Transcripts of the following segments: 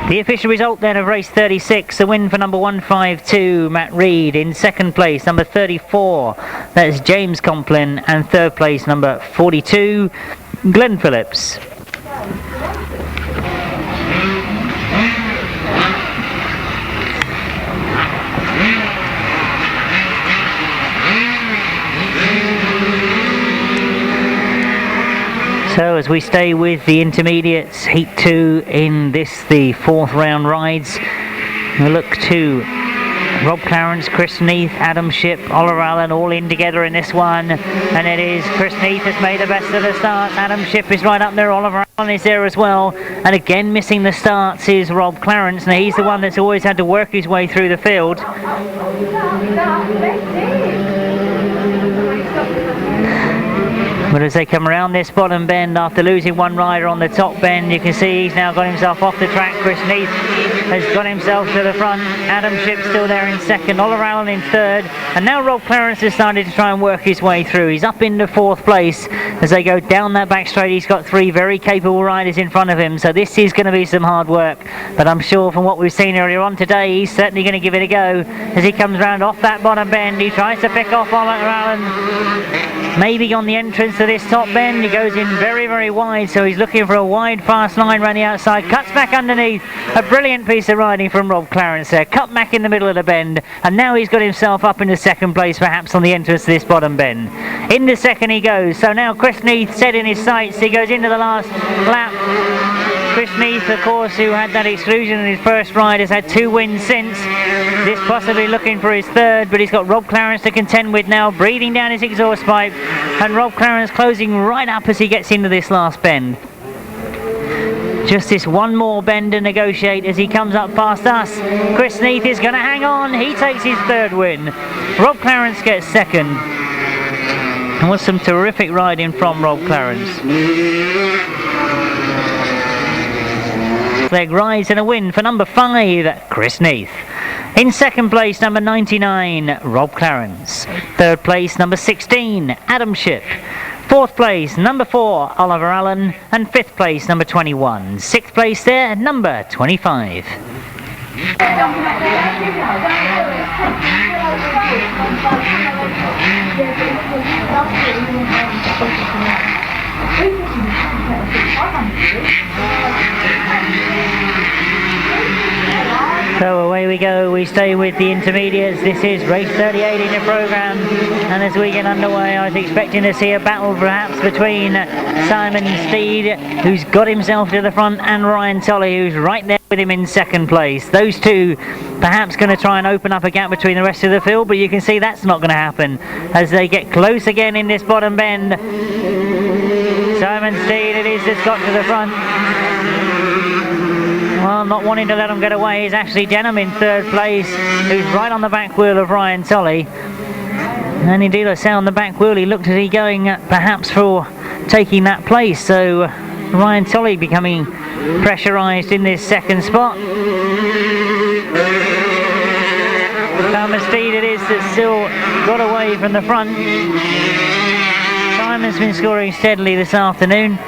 The official result then of race 36, a win for number 152, Matt Reed. In second place, number 34, that's James Complin. And third place, number 42, Glenn Phillips. So as we stay with the intermediates, Heat 2 in this, the fourth round rides, we look to Rob Clarence, Chris Neath, Adam Shipp, Oliver Allen all in together in this one, and it is Chris Neath has made the best of the starts. Adam Shipp is right up there, Oliver Allen is there as well, and again missing the starts is Rob Clarence. Now he's the one that's always had to work his way through the field. But as they come around this bottom bend after losing one rider on the top bend, you can see he's now got himself off the track. Chris Neath has got himself to the front. Adam Shipp still there in second, Oliver Allen in third, and now Rob Clarence has started to try and work his way through. He's up into fourth place as they go down that back straight. He's got three very capable riders in front of him, so this is going to be some hard work, but I'm sure from what we've seen earlier on today, he's certainly going to give it a go as he comes round off that bottom bend. He tries to pick off Oliver Allen, maybe on the entrance to this top bend. He goes in very, very wide, so he's looking for a wide, fast line around the outside, cuts back underneath. A brilliant piece of riding from Rob Clarence there, cut back in the middle of the bend, and now he's got himself up into second place, perhaps on the entrance to this bottom bend. Into second he goes, so now Chris Neath set in his sights. He goes into the last lap. Chris Neath, of course, who had that exclusion in his first ride, has had 2 wins since. This possibly looking for his third, but he's got Rob Clarence to contend with now, breathing down his exhaust pipe, and Rob Clarence closing right up as he gets into this last bend. Just this one more bend to negotiate as he comes up past us. Chris Neath is going to hang on. He takes his third win. Rob Clarence gets second. And with some terrific riding from Rob Clarence. Leg rise and a win for number 5, Chris Neath. In second place, number 99, Rob Clarence. Third place, number 16, Adam Shipp. Fourth place, number 4, Oliver Allen. And fifth place, number 21. Sixth place there, number 25. So away we go, we stay with the intermediates. This is race 38 in the programme, and as we get underway, I was expecting to see a battle perhaps between Simon Stead, who's got himself to the front, and Ryan Tolley, who's right there with him in second place. Those two perhaps going to try and open up a gap between the rest of the field, but you can see that's not going to happen as they get close again in this bottom bend. Simon Stead it is that's got to the front. Well, not wanting to let him get away is Ashley Denham in third place, who's right on the back wheel of Ryan Tolley. And indeed, I say on the back wheel, he looked at he going perhaps for taking that place. So Ryan Tolley becoming pressurised in this second spot. Simon Stead it is that's still got away from the front. Simon's been scoring steadily this afternoon.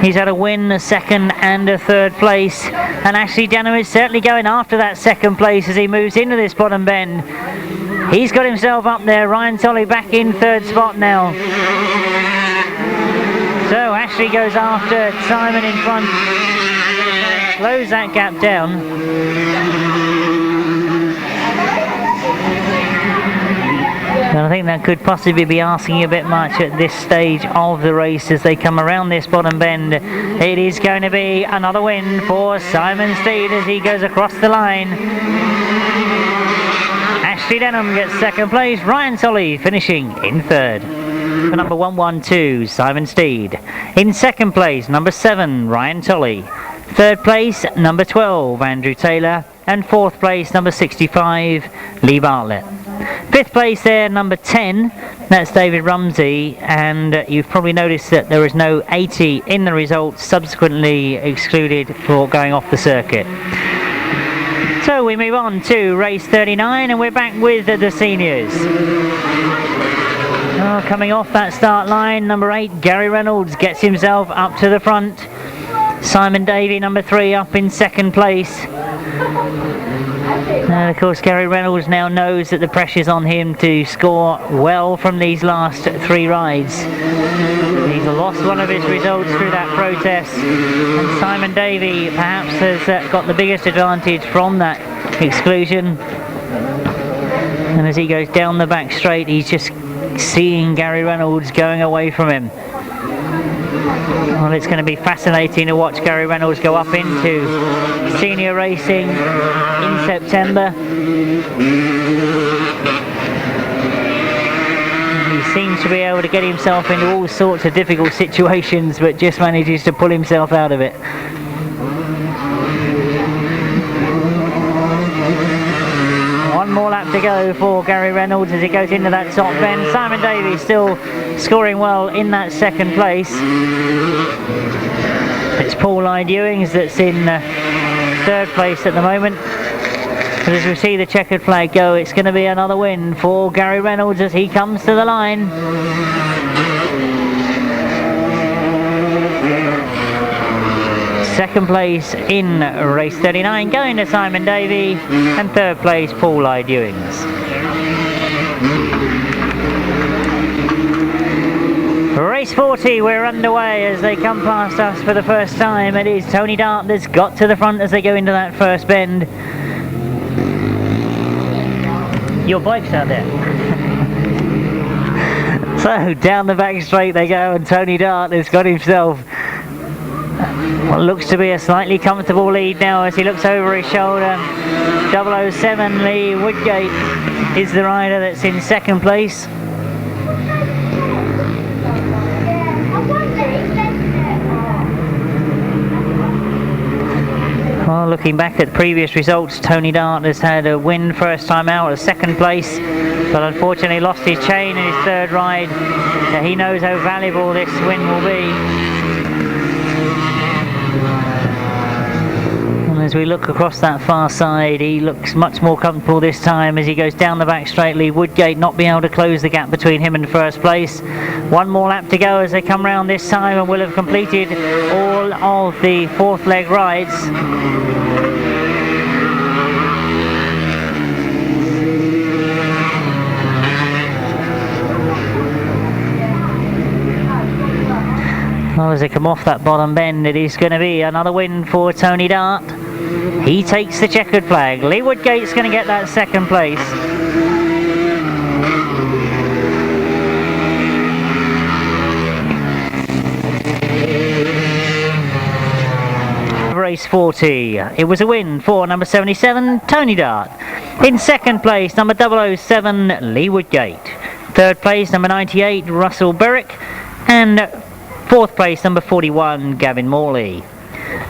He's had a win, a second and a third place, and Ashley Denham is certainly going after that second place as he moves into this bottom bend. He's got himself up there. Ryan Tolley back in third spot now. So Ashley goes after Simon in front, slows that gap down. And I think that could possibly be asking a bit much at this stage of the race as they come around this bottom bend. It is going to be another win for Simon Stead as he goes across the line. Ashley Denham gets second place, Ryan Tolley finishing in third. For number 112, Simon Stead. In second place, number 7, Ryan Tolley. Third place, number 12, Andrew Taylor. And fourth place, number 65, Lee Bartlett. Fifth place there, number 10, that's David Rumsey, and you've probably noticed that there is no 80 in the results, subsequently excluded for going off the circuit. So we move on to race 39, and we're back with the seniors. Coming off that start line, number 8, Gary Reynolds gets himself up to the front. Simon Davey, number 3, up in second place. And of course Gary Reynolds now knows that the pressure's on him to score well from these last 3 rides. He's lost one of his results through that protest, and Simon Davey perhaps has got the biggest advantage from that exclusion. And as he goes down the back straight, he's just seeing Gary Reynolds going away from him. Well, it's going to be fascinating to watch Gary Reynolds go up into senior racing in September. He seems to be able to get himself into all sorts of difficult situations, but just manages to pull himself out of it. One more lap to go for Gary Reynolds as he goes into that top bend. Simon Davey still scoring well in that second place. It's Paul Lyde-Uings that's in third place at the moment. But as we see the checkered flag go, it's going to be another win for Gary Reynolds as he comes to the line. Second place in race 39 going to Simon Davey, and third place Paul Lyde-Uings. Race 40, we're underway as they come past us for the first time. It is Tony Dart that's got to the front as they go into that first bend. Your bike's out there. So down the back straight they go, and Tony Dart has got himself what looks to be a slightly comfortable lead now as he looks over his shoulder. 007 Lee Woodgate is the rider that's in second place. Well, looking back at previous results, Tony Dart has had a win first time out, a second place, but unfortunately lost his chain in his third ride. He knows how valuable this win will be. And as we look across that far side, he looks much more comfortable this time as he goes down the back straight. Lee Woodgate not being able to close the gap between him and first place. One more lap to go as they come round this time, and will have completed all of the fourth leg rides. Well, as they come off that bottom bend, it is going to be another win for Tony Dart. He takes the checkered flag. Lee Woodgate's going to get that second place. Race 40. It was a win for number 77, Tony Dart. In second place, number 007, Lee Woodgate. Third place, number 98, Russell Berwick. And fourth place, number 41, Gavin Morley.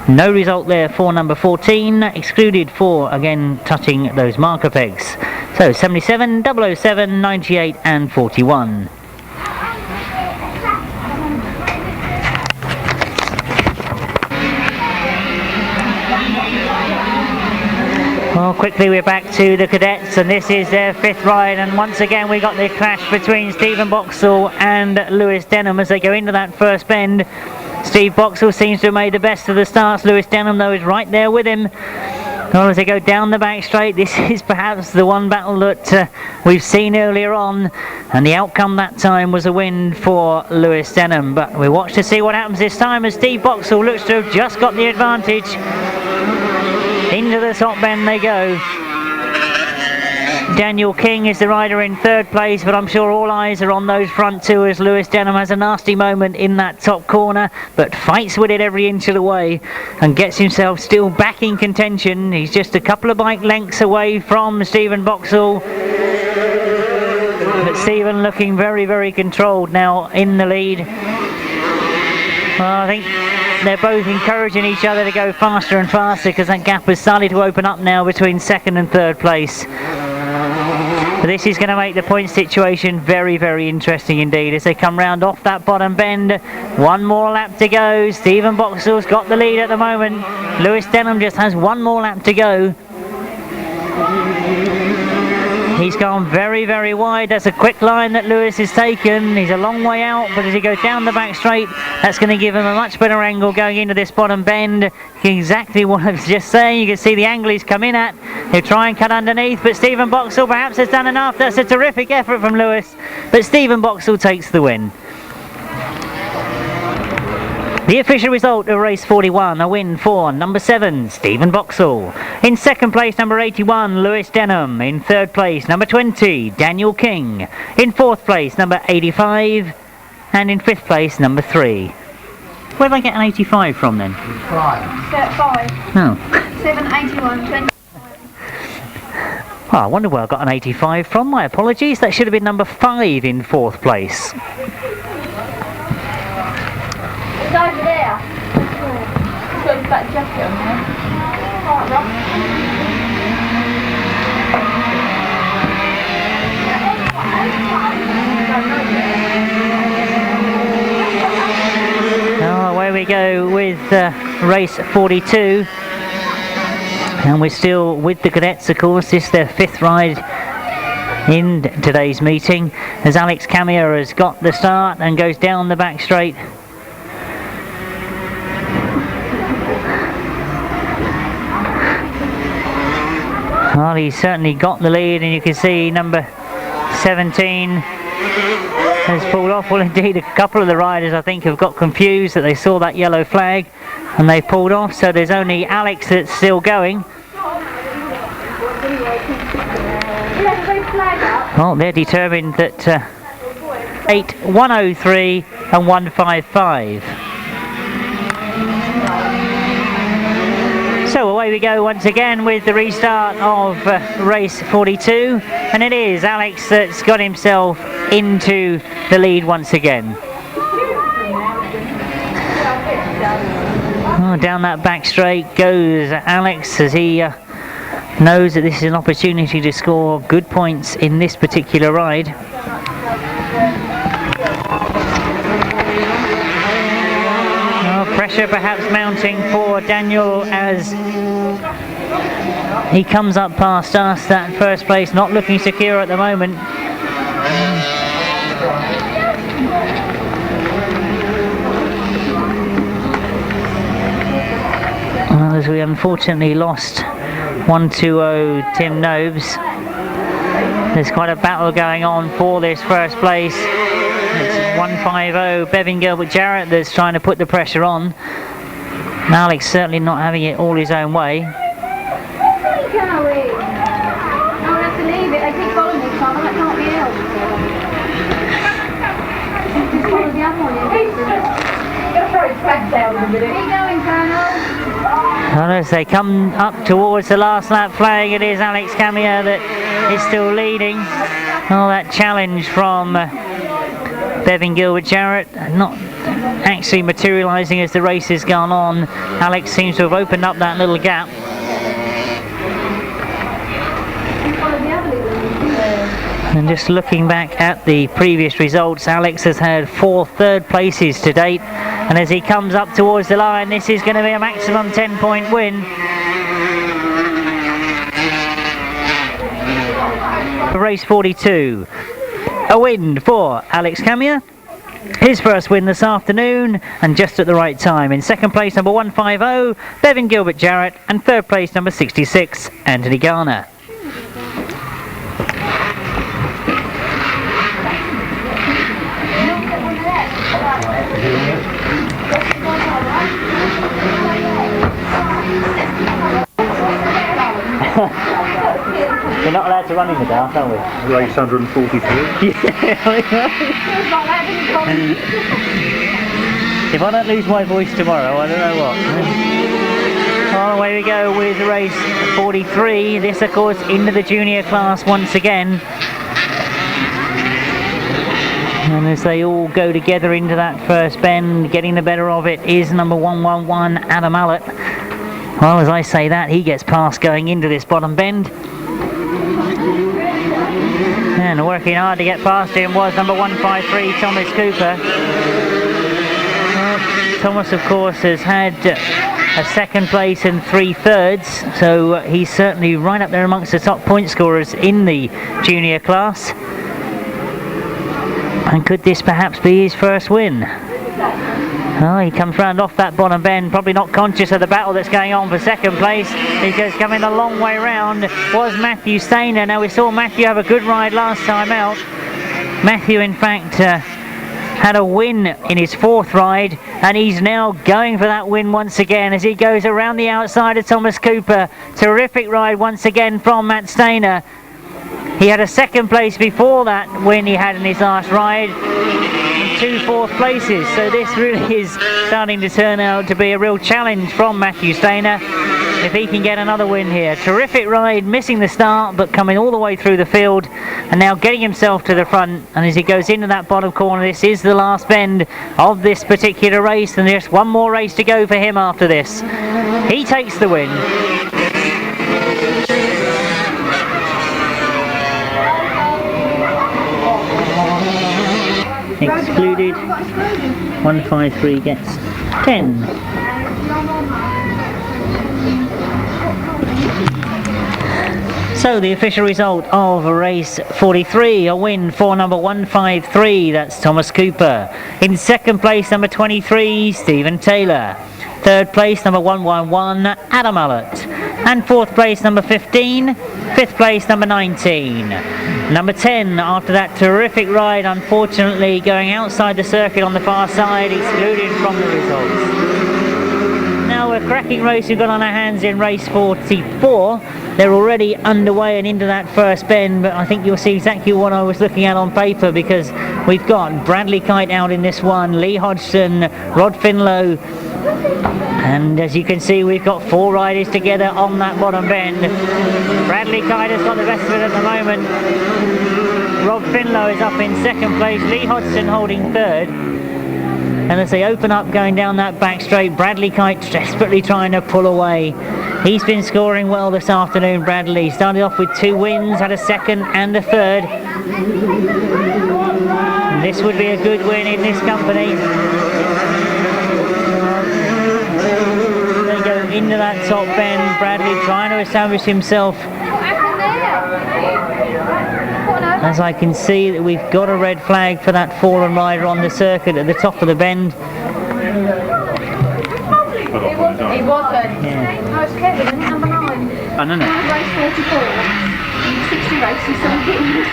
No result there for number 14, excluded for, again, touching those marker pegs. So 77, 007, 98 and 41. Well, quickly we're back to the Cadets, and this is their fifth ride, and once again we got the clash between Stephen Boxall and Lewis Denham as they go into that first bend. Steve Boxall seems to have made the best of the starts. Lewis Denham, though, is right there with him. Well, as they go down the back straight, this is perhaps the one battle that we've seen earlier on, and the outcome that time was a win for Lewis Denham. But we watch to see what happens this time as Steve Boxall looks to have just got the advantage. Into the top bend they go. Daniel King is the rider in third place, but I'm sure all eyes are on those front two as Lewis Denham has a nasty moment in that top corner, but fights with it every inch of the way and gets himself still back in contention. He's just a couple of bike lengths away from Stephen Boxall, but Stephen looking very, very controlled now in the lead. Well, I think they're both encouraging each other to go faster and faster because that gap has started to open up now between second and third place. But this is going to make the point situation very, very interesting indeed as they come round off that bottom bend. One more lap to go. Stephen Boxall's got the lead at the moment. Lewis Denham just has one more lap to go. He's gone very, very wide. That's a quick line that Lewis has taken. He's a long way out, but as he goes down the back straight, that's going to give him a much better angle going into this bottom bend. Exactly what I was just saying. You can see the angle he's come in at. He'll try and cut underneath, but Stephen Boxall perhaps has done enough. That's a terrific effort from Lewis, but Stephen Boxall takes the win. The official result of race 41, a win for number 7, Stephen Boxall. In second place, number 81, Lewis Denham. In third place, number 20, Daniel King. In fourth place, number 85. And in fifth place, number 3. Where did I get an 85 from then? 5. Oh. 7, 81, 20. Well, I wonder where I got an 85 from. My apologies. That should have been number 5 in fourth place. It's over there. It's got his black jacket on there. Alright, Rob. Now away we go with race 42. And we're still with the Cadets, of course. This is their 5th ride in today's meeting, as Alex Camier has got the start and goes down the back straight. Well, he's certainly got the lead, and you can see number 17 has pulled off. Well, indeed, a couple of the riders, I think, have got confused that they saw that yellow flag and they pulled off, so there's only Alex that's still going. Well, they're determined that 8, 103 and 155. So away we go once again with the restart of race 42, and it is Alex that's got himself into the lead once again. Oh, down that back straight goes Alex, as he knows that this is an opportunity to score good points in this particular ride. Pressure perhaps mounting for Daniel as he comes up past us. That first place not looking secure at the moment. Well, as we unfortunately lost 120 Tim Nobes. There's quite a battle going on for this first place. It's 150 Bevan Gilbert-Jarrett that's trying to put the pressure on. Alex certainly not having it all his own way. I have to leave it. They keep following me, Tom. That can't be helped. Just follow the other one. Keep going, Colonel. Well, as they come up towards the last lap flag, it is Alex Camier that is still leading. Oh, that challenge from Bevan Gilbert-Jarrett not actually materialising as the race has gone on. Alex seems to have opened up that little gap. And just looking back at the previous results, Alex has had 4 third places to date, and as he comes up towards the line, this is going to be a maximum 10-point win. For race 42, a win for Alex Camier. His first win this afternoon, and just at the right time. In second place, number 150, Bevan Gilbert-Jarrett, and third place, number 66, Anthony Garner. We're not allowed to run in the dark, are we? Race 143. If I don't lose my voice tomorrow, I don't know what. Well, away we go with race 43. This, of course, into the junior class once again. And as they all go together into that first bend, getting the better of it is number 111, Adam Allett. Well, as I say that, he gets past going into this bottom bend. And working hard to get past him was number 153, Thomas Cooper. Well, Thomas, of course, has had a second place and 3/3, so he's certainly right up there amongst the top point scorers in the junior class. And could this perhaps be his first win? Oh, he comes round off that bottom bend, probably not conscious of the battle that's going on for second place. He goes coming a long way round. Was Matthew Stainer. Now we saw Matthew have a good ride last time out. Matthew, in fact, had a win in his 4th ride, and he's now going for that win once again as he goes around the outside of Thomas Cooper. Terrific ride once again from Matt Stainer. He had a 2nd place before that win he had in his last ride, and 2 4th places, so this really is starting to turn out to be a real challenge from Matthew Stainer if he can get another win here. Terrific ride, missing the start but coming all the way through the field and now getting himself to the front, and as he goes into that bottom corner, this is the last bend of this particular race and there's one more race to go for him after this. He takes the win. Excluded. 153 gets 10. So the official result of race 43, a win for number 153, that's Thomas Cooper. In 2nd place, number 23, Stephen Taylor. 3rd place, number 111, Adam Allett. And 4th place, number 15. 5th place, number 19. Number 10, after that terrific ride, unfortunately going outside the circuit on the far side, excluded from the results. Now a cracking race we've got on our hands in race 44. They're already underway and into that first bend, but I think you'll see exactly what I was looking at on paper, because we've got Bradley Kite out in this one, Lee Hodgson, Rod Finlow, and as you can see we've got 4 riders together on that bottom bend. Bradley Kite has got the best of it at the moment. Rod Finlow is up in 2nd place, Lee Hodgson holding 3rd. And as they open up going down that back straight, Bradley Kite desperately trying to pull away. He's been scoring well this afternoon, Bradley. Started off with 2 wins, had a 2nd and a 3rd. And this would be a good win in this company. They go into that top bend, Bradley trying to establish himself. As I can see that we've got a red flag for that fallen rider on the circuit at the top of the bend. He wasn't. Yeah. No, it's Kevin, isn't it? Number 9. Oh, no. Race 44. 60 races, something.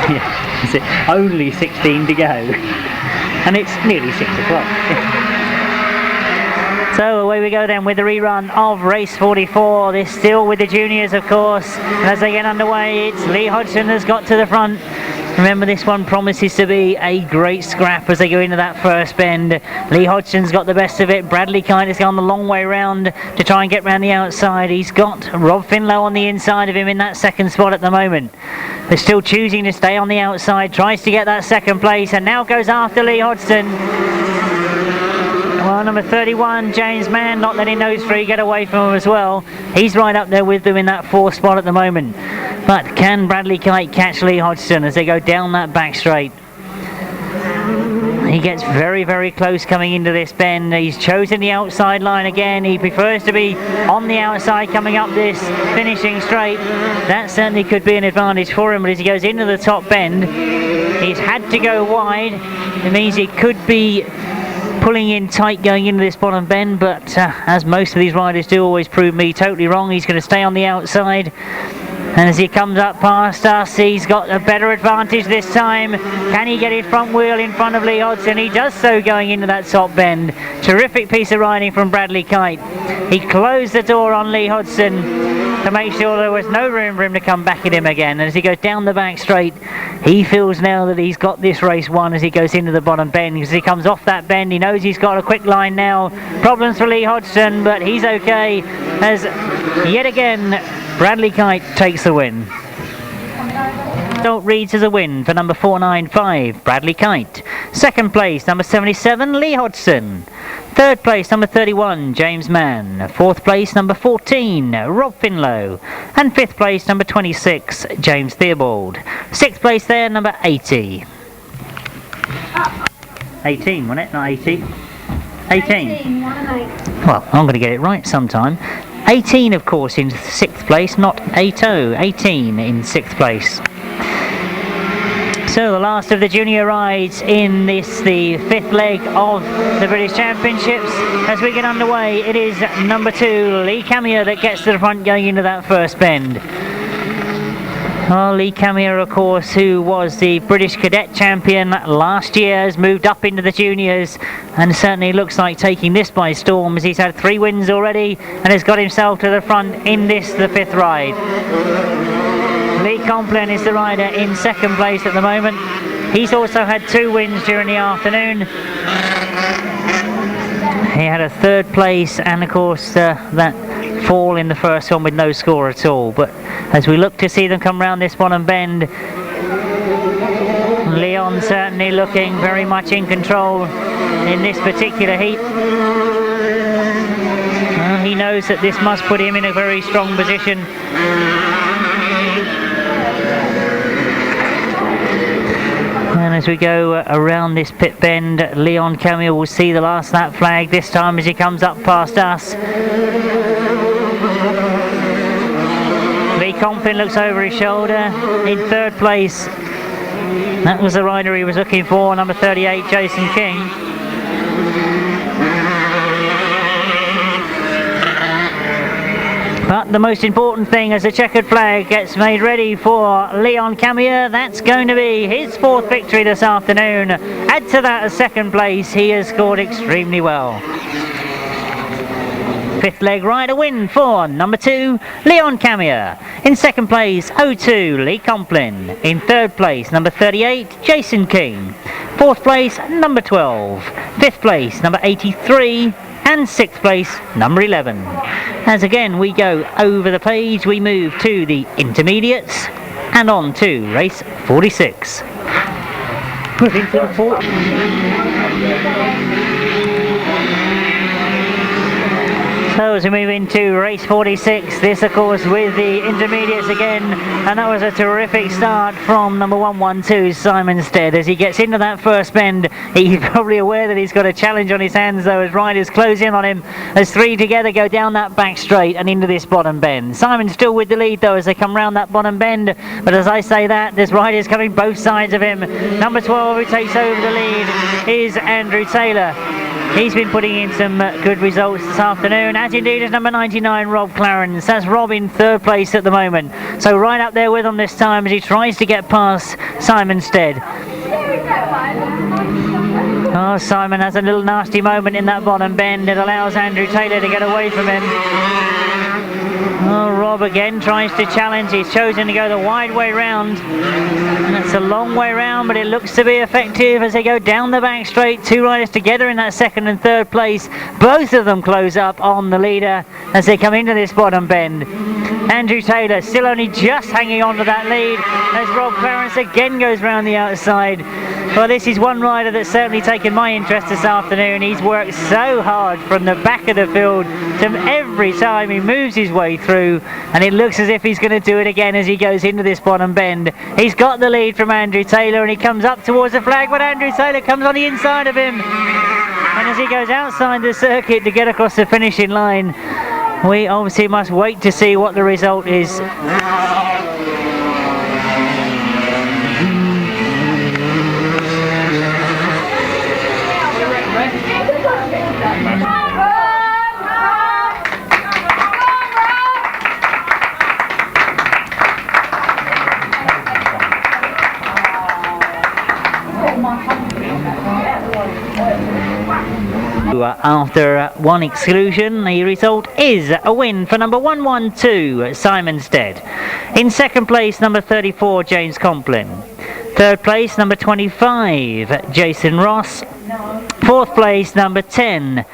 Yeah, that's it. Only 16 to go. And it's nearly 6 o'clock. So away we go then with the rerun of race 44. This still with the juniors, of course. And as they get underway, it's Lee Hodgson has got to the front. Remember, this one promises to be a great scrap as they go into that first bend. Lee Hodgson's got the best of it. Bradley Kite has gone the long way round to try and get round the outside. He's got Rob Finlow on the inside of him in that 2nd spot at the moment. They're still choosing to stay on the outside, tries to get that 2nd place, and now goes after Lee Hodgson. Well, number 31, James Mann, not letting those 3 get away from him as well. He's right up there with them in that 4th spot at the moment. But can Bradley Kite catch Lee Hodgson as they go down that back straight? He gets very, very close coming into this bend. He's chosen the outside line again. He prefers to be on the outside coming up this finishing straight. That certainly could be an advantage for him, but as he goes into the top bend, he's had to go wide. It means he could be pulling in tight going into this bottom bend, but as most of these riders do always prove me totally wrong, he's going to stay on the outside. And as he comes up past us, he's got a better advantage this time. Can he get his front wheel in front of Lee Hodgson? He does so going into that top bend. Terrific piece of riding from Bradley Kite. He closed the door on Lee Hodgson to make sure there was no room for him to come back at him again. And as he goes down the back straight, he feels now that he's got this race won as he goes into the bottom bend. As he comes off that bend, he knows he's got a quick line now. Problems for Lee Hodgson, but he's okay as yet again Bradley Kite takes the win. Result reads as a win for number 495, Bradley Kite. 2nd place, number 77, Lee Hodgson. 3rd place, number 31, James Mann. 4th place, number 14, Rob Finlow. And 5th place, number 26, James Theobald. 6th place there, number 80. 18, wasn't it? Not 80. 18. 1 and 8. Well, I'm going to get it right sometime. 18, of course, in 6th place, not 8-0. 18 in 6th place. So the last of the junior rides in this, the 5th leg of the British Championships. As we get underway, it is number 2, Lee Camier, that gets to the front going into that first bend. Well, Lee Camier, of course, who was the British Cadet Champion last year, has moved up into the juniors and certainly looks like taking this by storm, as he's had 3 wins already and has got himself to the front in this, the 5th ride. Lee Complin is the rider in 2nd place at the moment. He's also had 2 wins during the afternoon. He had a 3rd place and, of course, that fall in the first one with no score at all. But as we look to see them come round this bottom bend, Leon certainly looking very much in control in this particular heat. He knows that this must put him in a very strong position. And as we go around this pit bend, Leon Camier will see the last lap flag this time as he comes up past us. Lee Complin looks over his shoulder in 3rd place. That was the rider he was looking for, number 38, Jason King. But the most important thing, as the checkered flag gets made ready for Leon Camier, that's going to be his 4th victory this afternoon. Add to that a 2nd place, he has scored extremely well. 5th leg rider win for number 2, Leon Camier. In 2nd place, 02, Lee Complin. In 3rd place, number 38, Jason King. 4th place, number 12. 5th place, number 83. And 6th place, number 11. As again we go over the page, we move to the intermediates and on to race 46. Moving to the 4th. So as we move into race 46, this of course with the intermediates again, and that was a terrific start from number 112, Simon Stead. As he gets into that first bend, he's probably aware that he's got a challenge on his hands though, as riders close in on him as 3 together go down that back straight and into this bottom bend. Simon's still with the lead though as they come round that bottom bend, but as I say that, there's riders coming both sides of him. Number 12 who takes over the lead is Andrew Taylor. He's been putting in some good results this afternoon, as indeed is number 99, Rob Clarence. That's Rob in 3rd place at the moment. So right up there with him this time as he tries to get past Simon Stead. Oh, Simon has a little nasty moment in that bottom bend. It allows Andrew Taylor to get away from him. Oh, Rob again tries to challenge. He's chosen to go the wide way round. And it's a long way round, but it looks to be effective as they go down the back straight. 2 riders together in that 2nd and 3rd place. Both of them close up on the leader as they come into this bottom bend. Andrew Taylor still only just hanging on to that lead as Rob Clarence again goes round the outside. Well, this is one rider that's certainly taken my interest this afternoon. He's worked so hard from the back of the field to every time he moves his way through, and it looks as if he's going to do it again as he goes into this bottom bend. He's got the lead from Andrew Taylor and he comes up towards the flag, but Andrew Taylor comes on the inside of him. And as he goes outside the circuit to get across the finishing line, we obviously must wait to see what the result is. After one exclusion, the result is a win for number 112, Simon Stead. In 2nd place, number 34, James Complin. 3rd place, number 25, Jason Ross. 4th place, number 10,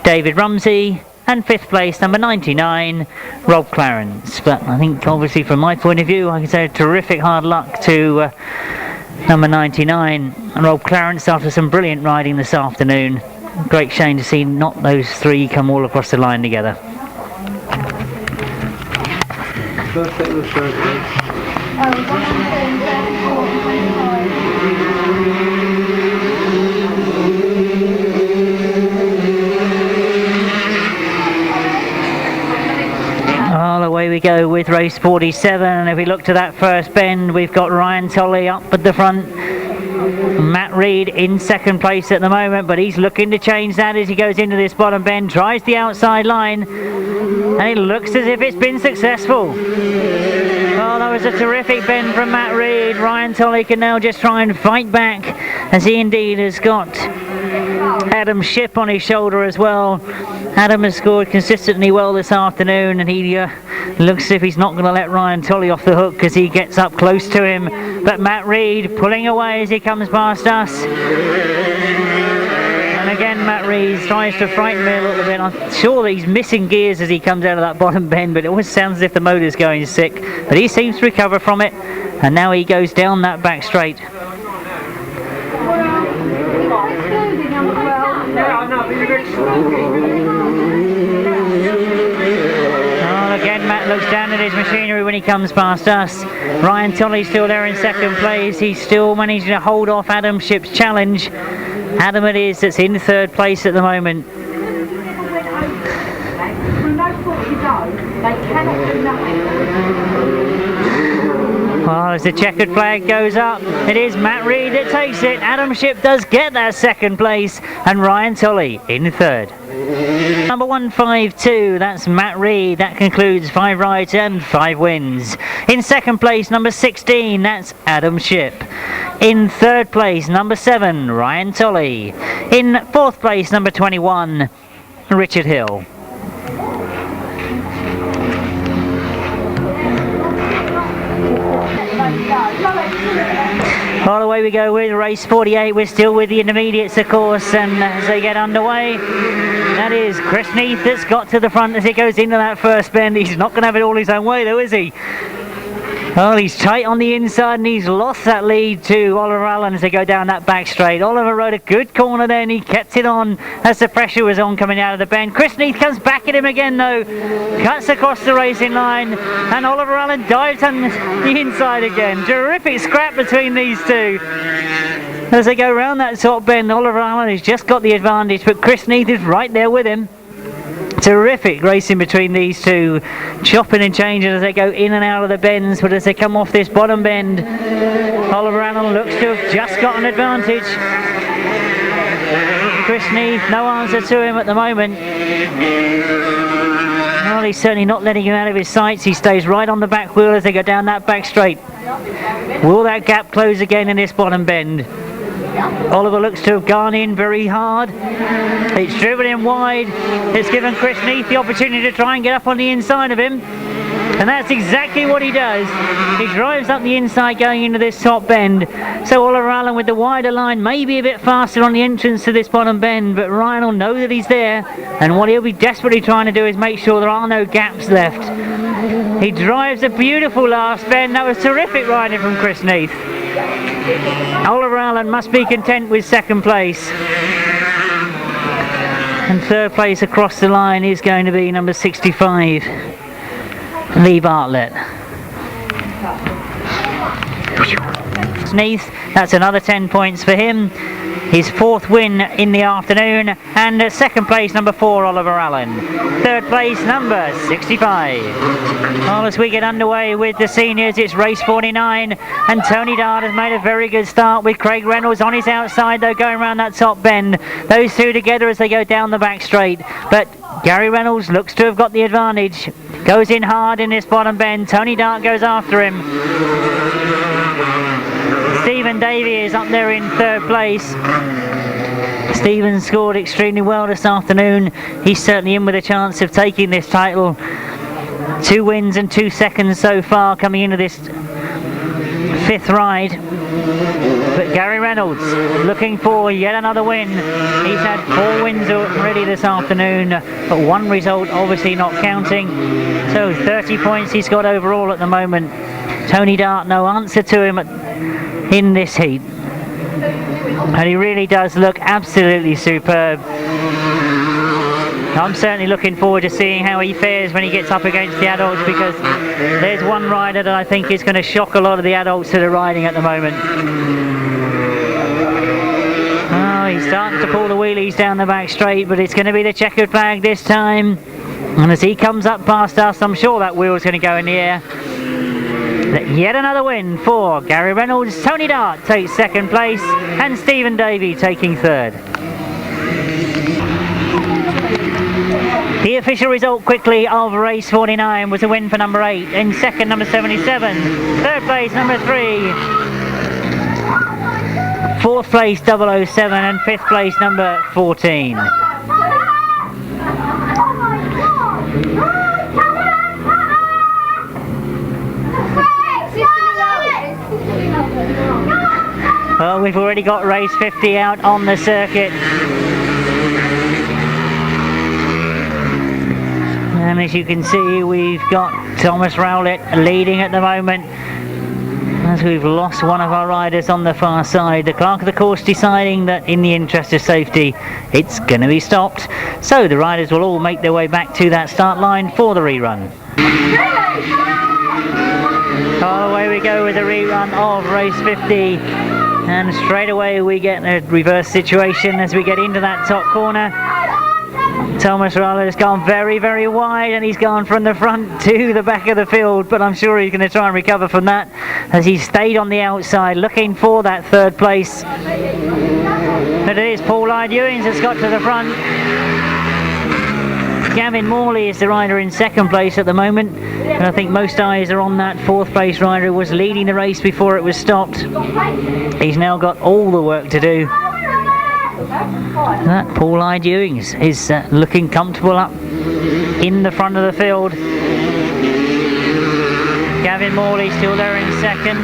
David Rumsey. And 5th place, number 99, Rob Clarence. But I think obviously from my point of view, I can say terrific hard luck to number 99, Rob Clarence, after some brilliant riding this afternoon. Great shame to see not those 3 come all across the line together. away we go with race 47, and if we look to that first bend, we've got Ryan Tolley up at the front. Matt Reed in second place at the moment, but he's looking to change that as he goes into this bottom bend, tries the outside line, and it looks as if it's been successful. Oh, that was a terrific bend from Matt Reed. Ryan Tolley can now just try and fight back, as he indeed has got Adam Shipp on his shoulder as well. Adam has scored consistently well this afternoon, and he looks as if he's not going to let Ryan Tolley off the hook as he gets up close to him. But Matt Reed pulling away as he comes past us. And again, Matt Reed tries to frighten me a little bit. I'm sure that he's missing gears as he comes out of that bottom bend, but it always sounds as if the motor's going sick. But he seems to recover from it, and now he goes down that back straight. Oh, again, Matt looks down at his machinery when he comes past us. Ryan Tolley's still there in second place. He's still managing to hold off Adam Shipp's challenge. Adam it is that's in third place at the moment. Well, as the checkered flag goes up, it is Matt Reed that takes it. Adam Shipp does get that second place, and Ryan Tolley in third. Number 152, that's Matt Reed. That concludes 5 rides and 5 wins. In second place, number 16, that's Adam Shipp. In third place, number 7, Ryan Tolley. In fourth place, number 21, Richard Hill. All the way we go with race 48. We're still with the intermediates, of course, and as they get underway, that is Chris Neath that's got to the front as he goes into that first bend. He's not going to have it all his own way though, is he? Oh, he's tight on the inside, and he's lost that lead to Oliver Allen as they go down that back straight. Oliver rode a good corner then, he kept it on as the pressure was on coming out of the bend. Chris Neath comes back at him again though, cuts across the racing line, and Oliver Allen dives on the inside again. Terrific scrap between these two. As they go round that top bend, Oliver Allen has just got the advantage, but Chris Neath is right there with him. Terrific racing between these two, chopping and changing as they go in and out of the bends, but as they come off this bottom bend, Oliver Allen looks to have just got an advantage. Chris Neath, no answer to him at the moment. Well, he's certainly not letting him out of his sights. He stays right on the back wheel as they go down that back straight. Will that gap close again in this bottom bend? Oliver looks to have gone in very hard. It's driven him wide. It's given Chris Neath the opportunity to try and get up on the inside of him. And that's exactly what he does. He drives up the inside going into this top bend. So Oliver Allen with the wider line, maybe a bit faster on the entrance to this bottom bend, but Ryan will know that he's there. And what he'll be desperately trying to do is make sure there are no gaps left. He drives a beautiful last bend. That was terrific riding from Chris Neath. Oliver Allen must be content with second place. And third place across the line is going to be number 65, Lee Bartlett. Neath, that's another 10 points for him. His fourth win in the afternoon, and second place number 4, Oliver Allen. Third place number 65. Well, as we get underway with the seniors, it's race 49, and Tony Dart has made a very good start with Craig Reynolds on his outside though, going around that top bend. Those two together as they go down the back straight, but Gary Reynolds looks to have got the advantage. Goes in hard in this bottom bend. Tony Dart goes after him. Stephen Davey is up there in third place. Stephen scored extremely well this afternoon. He's certainly in with a chance of taking this title. 2 wins and 2 seconds so far coming into this 5th ride. But Gary Reynolds looking for yet another win. He's had 4 wins already this afternoon, but 1 result obviously not counting. So 30 points he's got overall at the moment. Tony Dart, no answer to him in this heat. And he really does look absolutely superb. I'm certainly looking forward to seeing how he fares when he gets up against the adults, because there's one rider that I think is going to shock a lot of the adults that are riding at the moment. Oh, he's starting to pull the wheelies down the back straight, but it's going to be the checkered flag this time. And as he comes up past us, I'm sure that wheel's going to go in the air. Yet another win for Gary Reynolds. Tony Dart takes second place and Stephen Davey taking third. The official result quickly of race 49 was a win for number 8. In second, number 77. Third place, number 3. Fourth place, 007. And fifth place, number 14. Well, we've already got race 50 out on the circuit. And as you can see, we've got Thomas Rowlett leading at the moment, as we've lost one of our riders on the far side. The clerk of the course deciding that in the interest of safety, it's going to be stopped. So the riders will all make their way back to that start line for the rerun. Away we go with the rerun of race 50. And straight away we get a reverse situation as we get into that top corner. Thomas Rowlett has gone very, very wide, and he's gone from the front to the back of the field, but I'm sure he's going to try and recover from that as he stayed on the outside looking for that third place. But it is Paul Lyde-Uings that's got to the front. Gavin Morley is the rider in second place at the moment, and I think most eyes are on that fourth place rider who was leading the race before it was stopped. He's now got all the work to do. That Paul Lyde-Uings is looking comfortable up in the front of the field. Gavin Morley still there in second.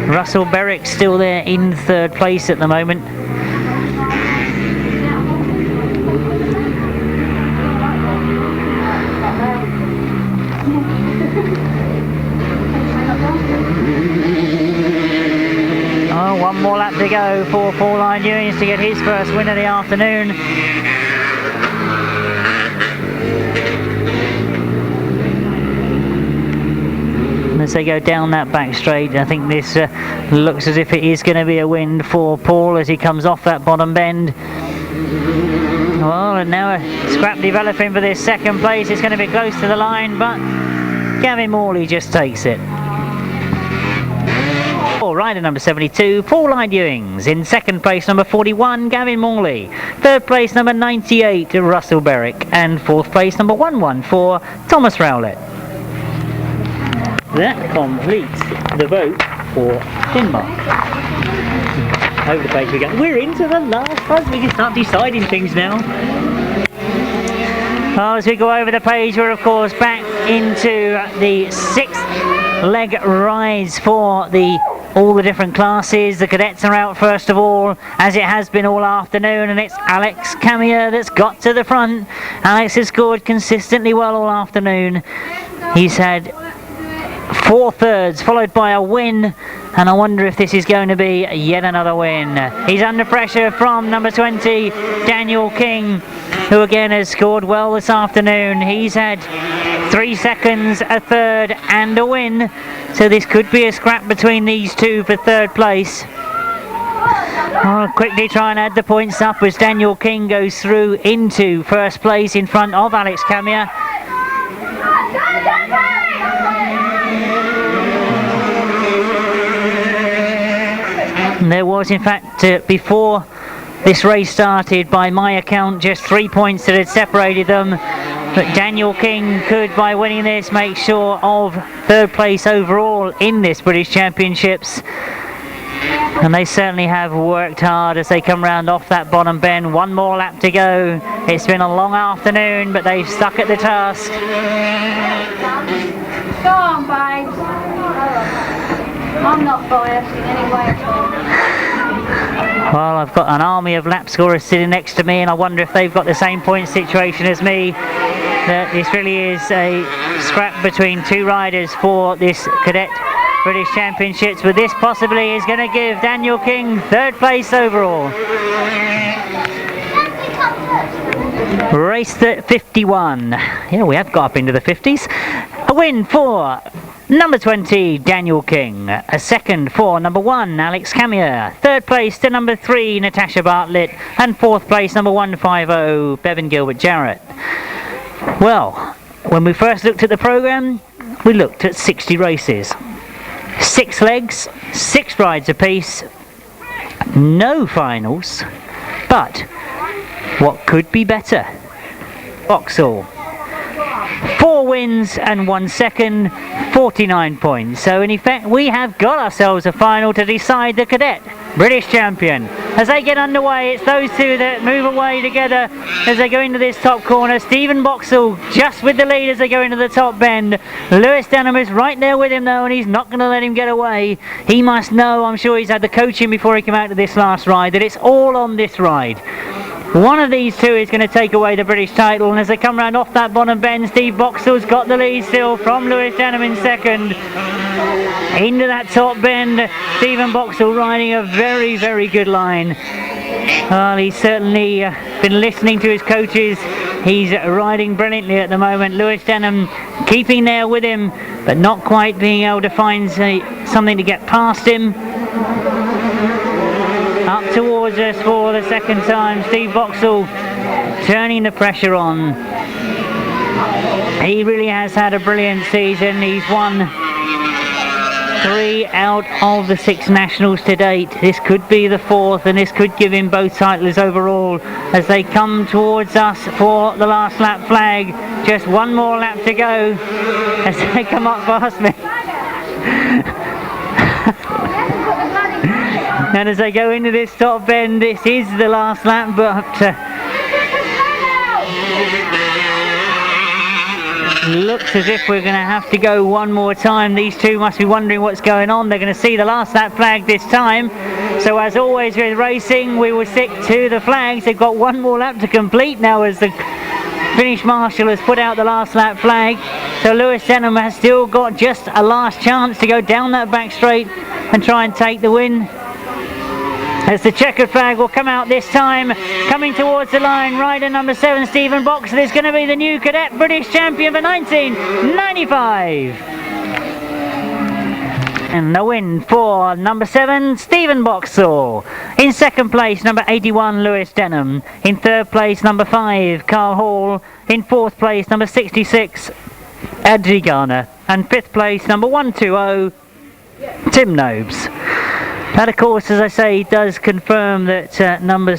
Russell Berwick still there in third place at the moment. One more lap to go for Paul Lyde-Uings to get his first win of the afternoon. And as they go down that back straight, I think this looks as if it is going to be a win for Paul as he comes off that bottom bend. Well, and now a scrap developing for this second place. It's going to be close to the line, but Gavin Morley just takes it. Rider number 72, Paul Lyde-Uings. In second place, number 41, Gavin Morley. Third place, number 98, Russell Berwick. And fourth place, number 114, Thomas Rowlett. That completes the vote for Denmark. Over the page we go. We're into the last buzz. We can start deciding things now. Well, as we go over the page, we're of course back into the sixth leg rise for all the different classes. The cadets are out first of all, as it has been all afternoon, and it's Alex Camier that's got to the front. Alex has scored consistently well all afternoon. He's had 4 thirds, followed by a win, and I wonder if this is going to be yet another win. He's under pressure from number 20, Daniel King, who again has scored well this afternoon. He's had 3 seconds, a third and a win, so this could be a scrap between these two for third place. I'll quickly try and add the points up as Daniel King goes through into first place in front of Alex Camier. There was in fact before this race started, by my account, just 3 points that had separated them, but Daniel King could, by winning this, make sure of third place overall in this British Championships. And they certainly have worked hard as they come round off that bottom bend. 1 more lap to go. It's been a long afternoon, but they've stuck at the task. Go on, babes. I'm not biased in any way at all. Well, I've got an army of lap scorers sitting next to me, and I wonder if they've got the same point situation as me. That this really is a scrap between 2 riders for this Cadet British Championships, but this possibly is going to give Daniel King third place overall. Race 51. Yeah, we have got up into the 50s. A win for number 20, Daniel King. A second for number 1, Alex Camier. Third place to number 3, Natasha Bartlett. And fourth place, number 150, Bevan Gilbert Jarrett. Well, when we first looked at the programme, we looked at 60 races. 6 legs, 6 rides apiece, no finals, but what could be better? Boxall. 4 wins and 1 second, 49 points. So in effect we have got ourselves a final to decide the cadet British champion. As they get underway, it's those two that move away together as they go into this top corner. Stephen Boxall just with the lead as they go into the top bend. Lewis Denham is right there with him though, and he's not going to let him get away. He must know, I'm sure he's had the coaching before he came out to this last ride, that it's all on this ride. One of these two is going to take away the British title, and as they come round off that bottom bend, Steve Boxall's got the lead still from Lewis Denham in second. Into that top bend, Stephen Boxall riding a very, very good line. Well, he's certainly been listening to his coaches. He's riding brilliantly at the moment. Lewis Denham keeping there with him, but not quite being able to find something to get past him. Up towards us for the second time, Steve Boxall turning the pressure on. He really has had a brilliant season. He's won 3 out of the 6 nationals to date. This could be the 4th, and this could give him both titles overall as they come towards us for the last lap flag. Just one more lap to go as they come up past me. And as they go into this top bend, this is the last lap, but looks as if we're going to have to go one more time. These two must be wondering what's going on. They're going to see the last lap flag this time. So as always with racing, we will stick to the flags. They've got one more lap to complete now as the finish marshal has put out the last lap flag. So Lewis Denham has still got just a last chance to go down that back straight and try and take the win. As the checkered flag will come out this time, coming towards the line, rider number 7, Stephen Boxall, is going to be the new cadet British champion for 1995. And the win for number 7, Stephen Boxall. In second place, number 81, Lewis Denham. In third place, number 5, Carl Hall. In fourth place, number 66, Adri Garner. And fifth place, number 120, Tim Nobes. That, of course, as I say, does confirm that number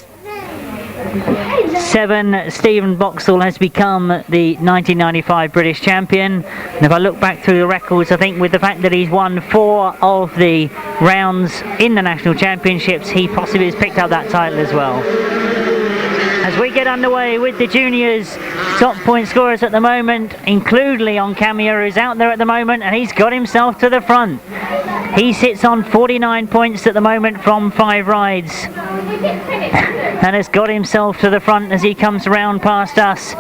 7, Stephen Boxall, has become the 1995 British champion. And if I look back through the records, I think with the fact that he's won 4 of the rounds in the national championships, he possibly has picked up that title as well. As we get underway with the juniors, top point scorers at the moment include Leon Camier, who's out there at the moment, and he's got himself to the front. He sits on 49 points at the moment from 5 rides and has got himself to the front as he comes around past us.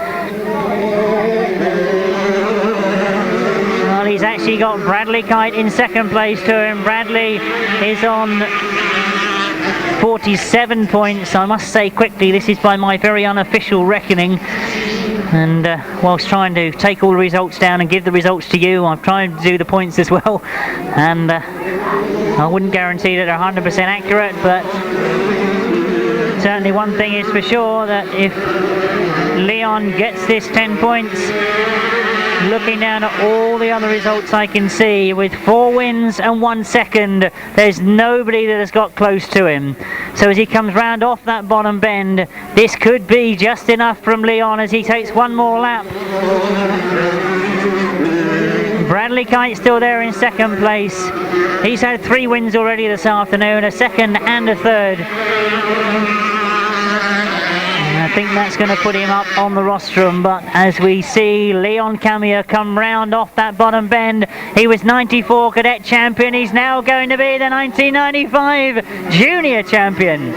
Well, he's actually got Bradley Kite in second place to him. Bradley is on 47 points. I must say quickly, this is by my very unofficial reckoning, and whilst trying to take all the results down and give the results to you, I'm trying to do the points as well, and I wouldn't guarantee that they're 100% accurate, but certainly one thing is for sure, that if Leon gets this 10 points, looking down at all the other results I can see, with 4 wins and 1 second, there's nobody that has got close to him. So as he comes round off that bottom bend, this could be just enough from Leon as he takes one more lap. Bradley Kite still there in second place. He's had 3 wins already this afternoon, a second and a third. I think that's going to put him up on the rostrum, but as we see Leon Camier come round off that bottom bend, he was 94 cadet champion, he's now going to be the 1995 junior champion.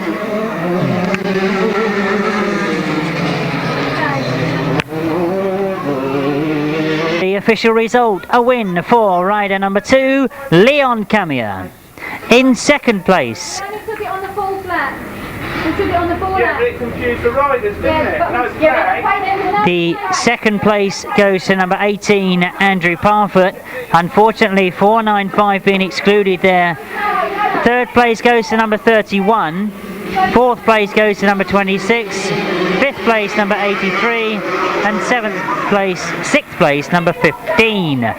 The official result, a win for rider number 2, Leon Camier. In second place, the second place goes to number 18, Andrew Parfitt. Unfortunately, 495 being excluded there. Third place goes to number 31. Fourth place goes to number 26. Fifth place number 83, and 6th place number 15.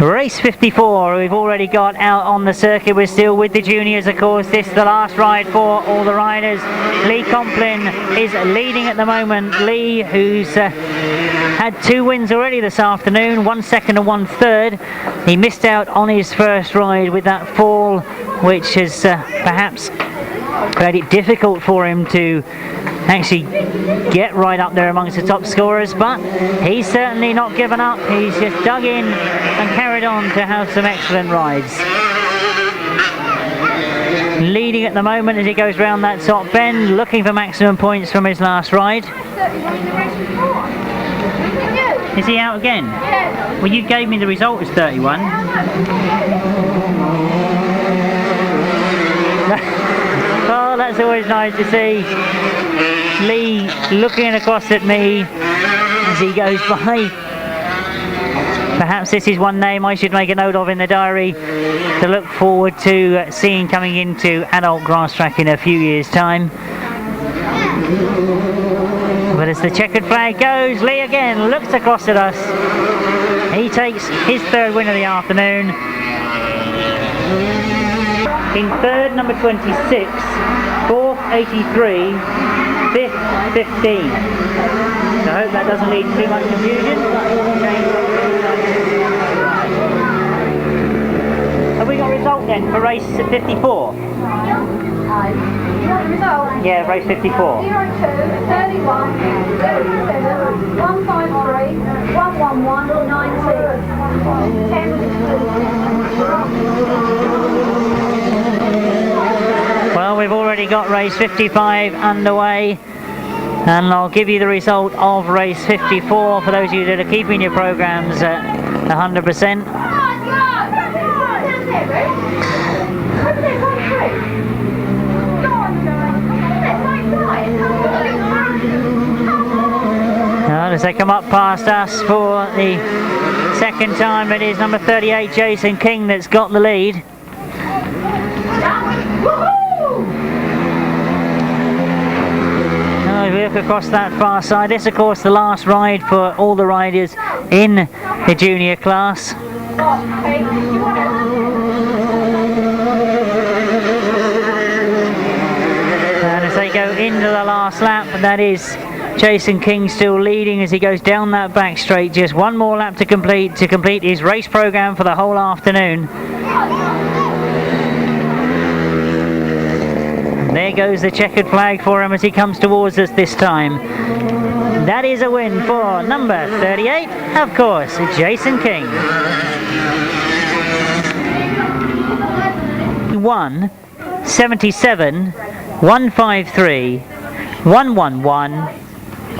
Race 54, we've already got out on the circuit. We're still with the juniors, of course. This is the last ride for all the riders. Lee Complin is leading at the moment. Lee, who's had 2 wins already this afternoon, 1 second and 1 third. He missed out on his first ride with that fall, which has perhaps made it difficult for him to actually get right up there amongst the top scorers, but he's certainly not given up. He's just dug in and carried on to have some excellent rides. Leading at the moment as he goes round that top bend, looking for maximum points from his last ride. Is he out again? Well, you gave me the result as 31. Oh, that's always nice to see. Lee looking across at me as he goes by. Perhaps this is one name I should make a note of in the diary to look forward to seeing coming into adult Grasstrack in a few years' time. But as the checkered flag goes, Lee again looks across at us. He takes his 3rd win of the afternoon. In 3rd, number 26, 4th, 83, 5th, 15. So I hope that doesn't lead to too much confusion. Have we got a result then for race 54? Yeah, race 54. 02, 31, 37, 153, 111, 19. Well, we've already got race 55 underway, and I'll give you the result of race 54 for those of you that are keeping your programs at 100%. Well, as they come up past us for the 2nd time, it is number 38 Jason King that's got the lead. Now, if we look across that far side, this of course the last ride for all the riders in the junior class. And as they go into the last lap, that is Jason King still leading as he goes down that back straight. Just one more lap to complete his race program for the whole afternoon. And there goes the checkered flag for him as he comes towards us this time. That is a win for number 38, of course, Jason King. 1, 77, 153, 111,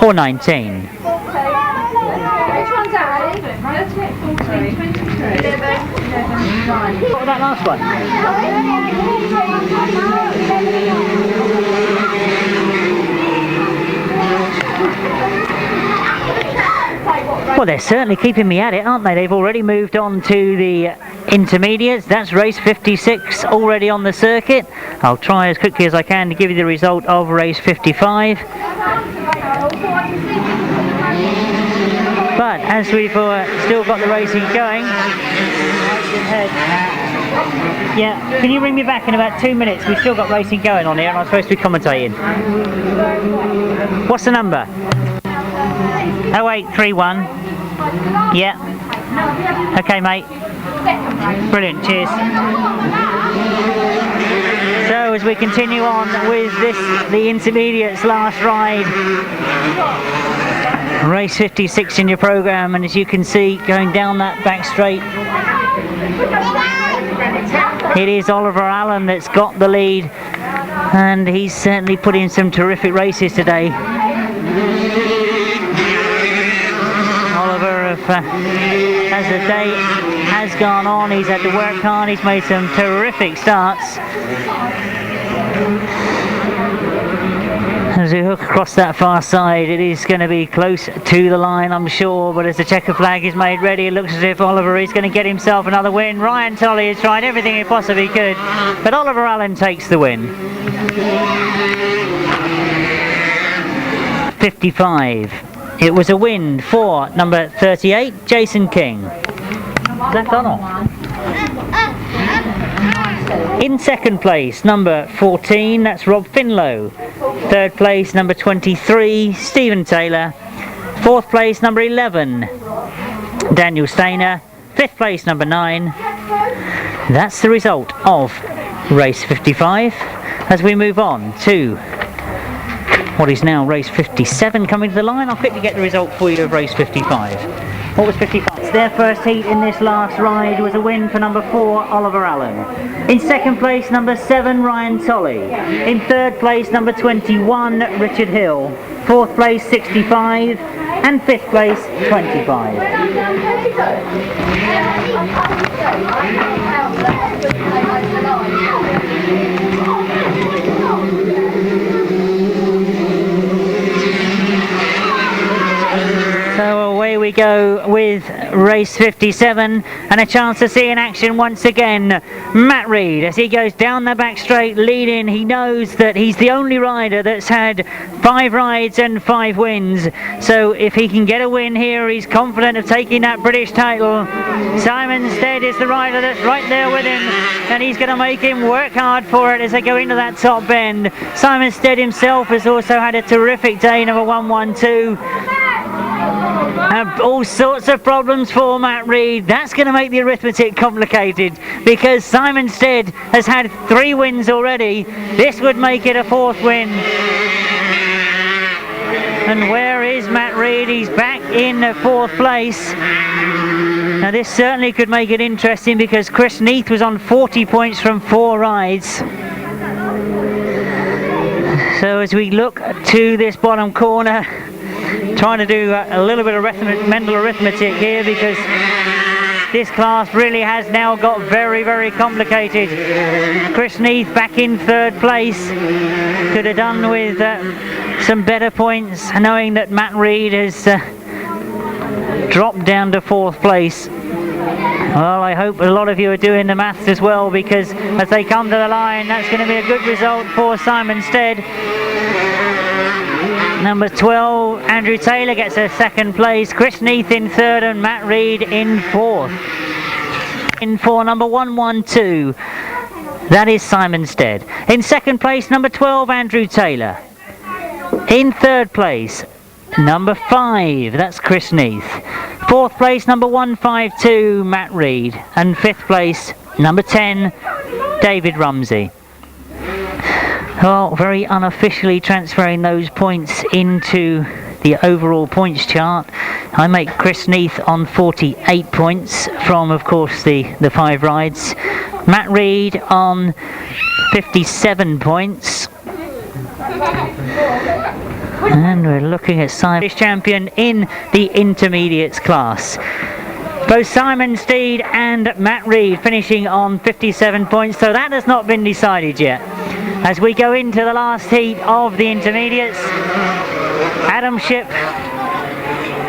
or 19. Which one's that? 13, 14, 23, 11, 9. What was that last one? Well, they're certainly keeping me at it, aren't they? They've already moved on to the intermediates. That's race 56 already on the circuit. I'll try as quickly as I can to give you the result of race 55. But as we've still got the racing going, yeah, can you ring me back in about 2 minutes? We've still got racing going on here and I'm supposed to be commentating. What's the number? 0831. Yeah. Okay, mate. Brilliant, cheers. So as we continue on with the intermediates last ride, race 56 in your program, and as you can see going down that back straight, it is Oliver Allen that's got the lead, and he's certainly put in some terrific races today. Oliver, as the day has gone on, he's had to work hard, he's made some terrific starts. As we hook across that far side, it is going to be close to the line, I'm sure, but as the checker flag is made ready, it looks as if Oliver is going to get himself another win. Ryan Tolley has tried everything he possibly could, but Oliver Allen takes the win. 55. It was a win for number 38, Jason King. Left on off. In second place, number 14, that's Rob Finlow. Third place, number 23, Stephen Taylor. Fourth place, number 11, Daniel Stainer. Fifth place, number 9. That's the result of race 55. As we move on to what is now race 57 coming to the line, I'll quickly get the result for you of race 55. What was 55? Their first heat in this last ride was a win for number 4, Oliver Allen. In second place, number 7, Ryan Tolley. In third place, number 21, Richard Hill. Fourth place, 65. And fifth place, 25. So away we go with race 57, and a chance to see in action once again Matt Reed as he goes down the back straight leading. He knows that he's the only rider that's had 5 rides and 5 wins, so if he can get a win here, he's confident of taking that British title. Simon Stead is the rider that's right there with him, and he's going to make him work hard for it as they go into that top bend. Simon Stead himself has also had a terrific day, number 112. All sorts of problems for Matt Reed. That's going to make the arithmetic complicated because Simon Stead has had 3 wins already. This would make it a 4th win. And where is Matt Reed? He's back in 4th place. Now this certainly could make it interesting because Chris Neath was on 40 points from 4 rides. So as we look to this bottom corner, trying to do a little bit of mental arithmetic here because this class really has now got very, very complicated. Chris Neath back in 3rd place. Could have done with some better points, knowing that Matt Reed has dropped down to 4th place. Well, I hope a lot of you are doing the maths as well, because as they come to the line, that's going to be a good result for Simon Stead. Number 12, Andrew Taylor gets a 2nd place, Chris Neath in 3rd and Matt Reed in 4th. In for number 112, that is Simon Stead. In 2nd place, number 12, Andrew Taylor. In 3rd place, number 5, that's Chris Neath. 4th place, number 152, Matt Reed. And 5th place, number 10, David Rumsey. Well, very unofficially transferring those points into the overall points chart. I make Chris Neath on 48 points from, of course, the 5 rides. Matt Reed on 57 points. And we're looking at Simon champion in the intermediates class. Both Simon Steed and Matt Reed finishing on 57 points, so that has not been decided yet. As we go into the last heat of the intermediates, Adam Shipp,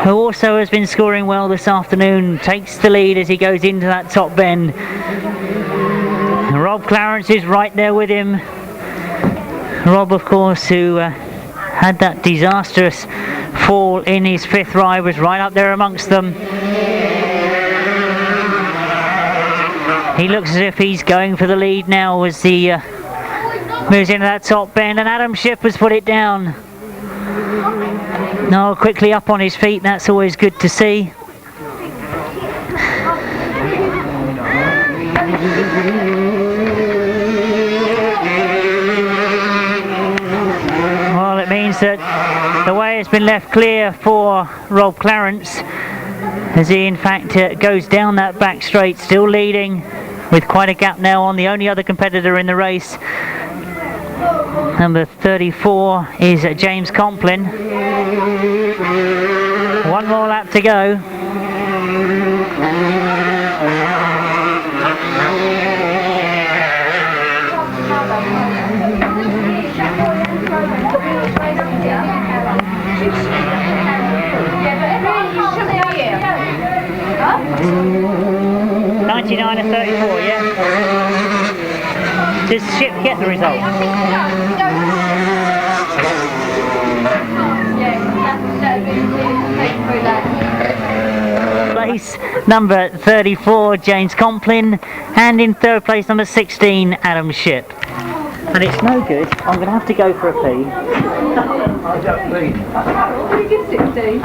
who also has been scoring well this afternoon, takes the lead as he goes into that top bend. Rob Clarence is right there with him. Rob, of course, who had that disastrous fall in his 5th ride, was right up there amongst them. He looks as if he's going for the lead now as he moves into that top bend, and Adam Shipp has put it down. No, quickly up on his feet, that's always good to see. Well, it means that the way has been left clear for Rob Clarence as he in fact goes down that back straight, still leading with quite a gap now on the only other competitor in the race. Number 34 is James Complin. 1 more lap to go. 99 and 34, yeah? Does Shipp get the result? Place number 34, James Complin, and in third place number 16, Adam Shipp. And it's no good, I'm going to have to go for a pee. I don't pee. What do you give 16?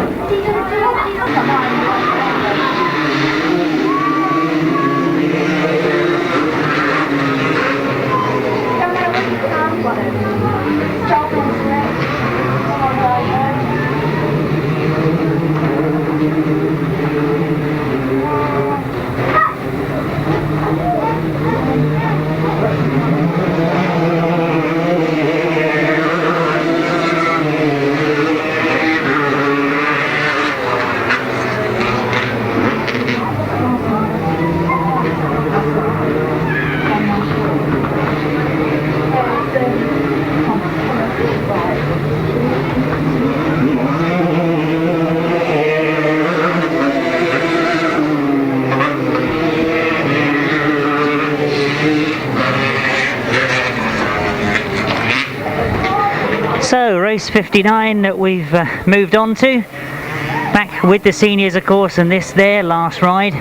So, race 59 that we've moved on to. Back with the seniors, of course, and this their last ride.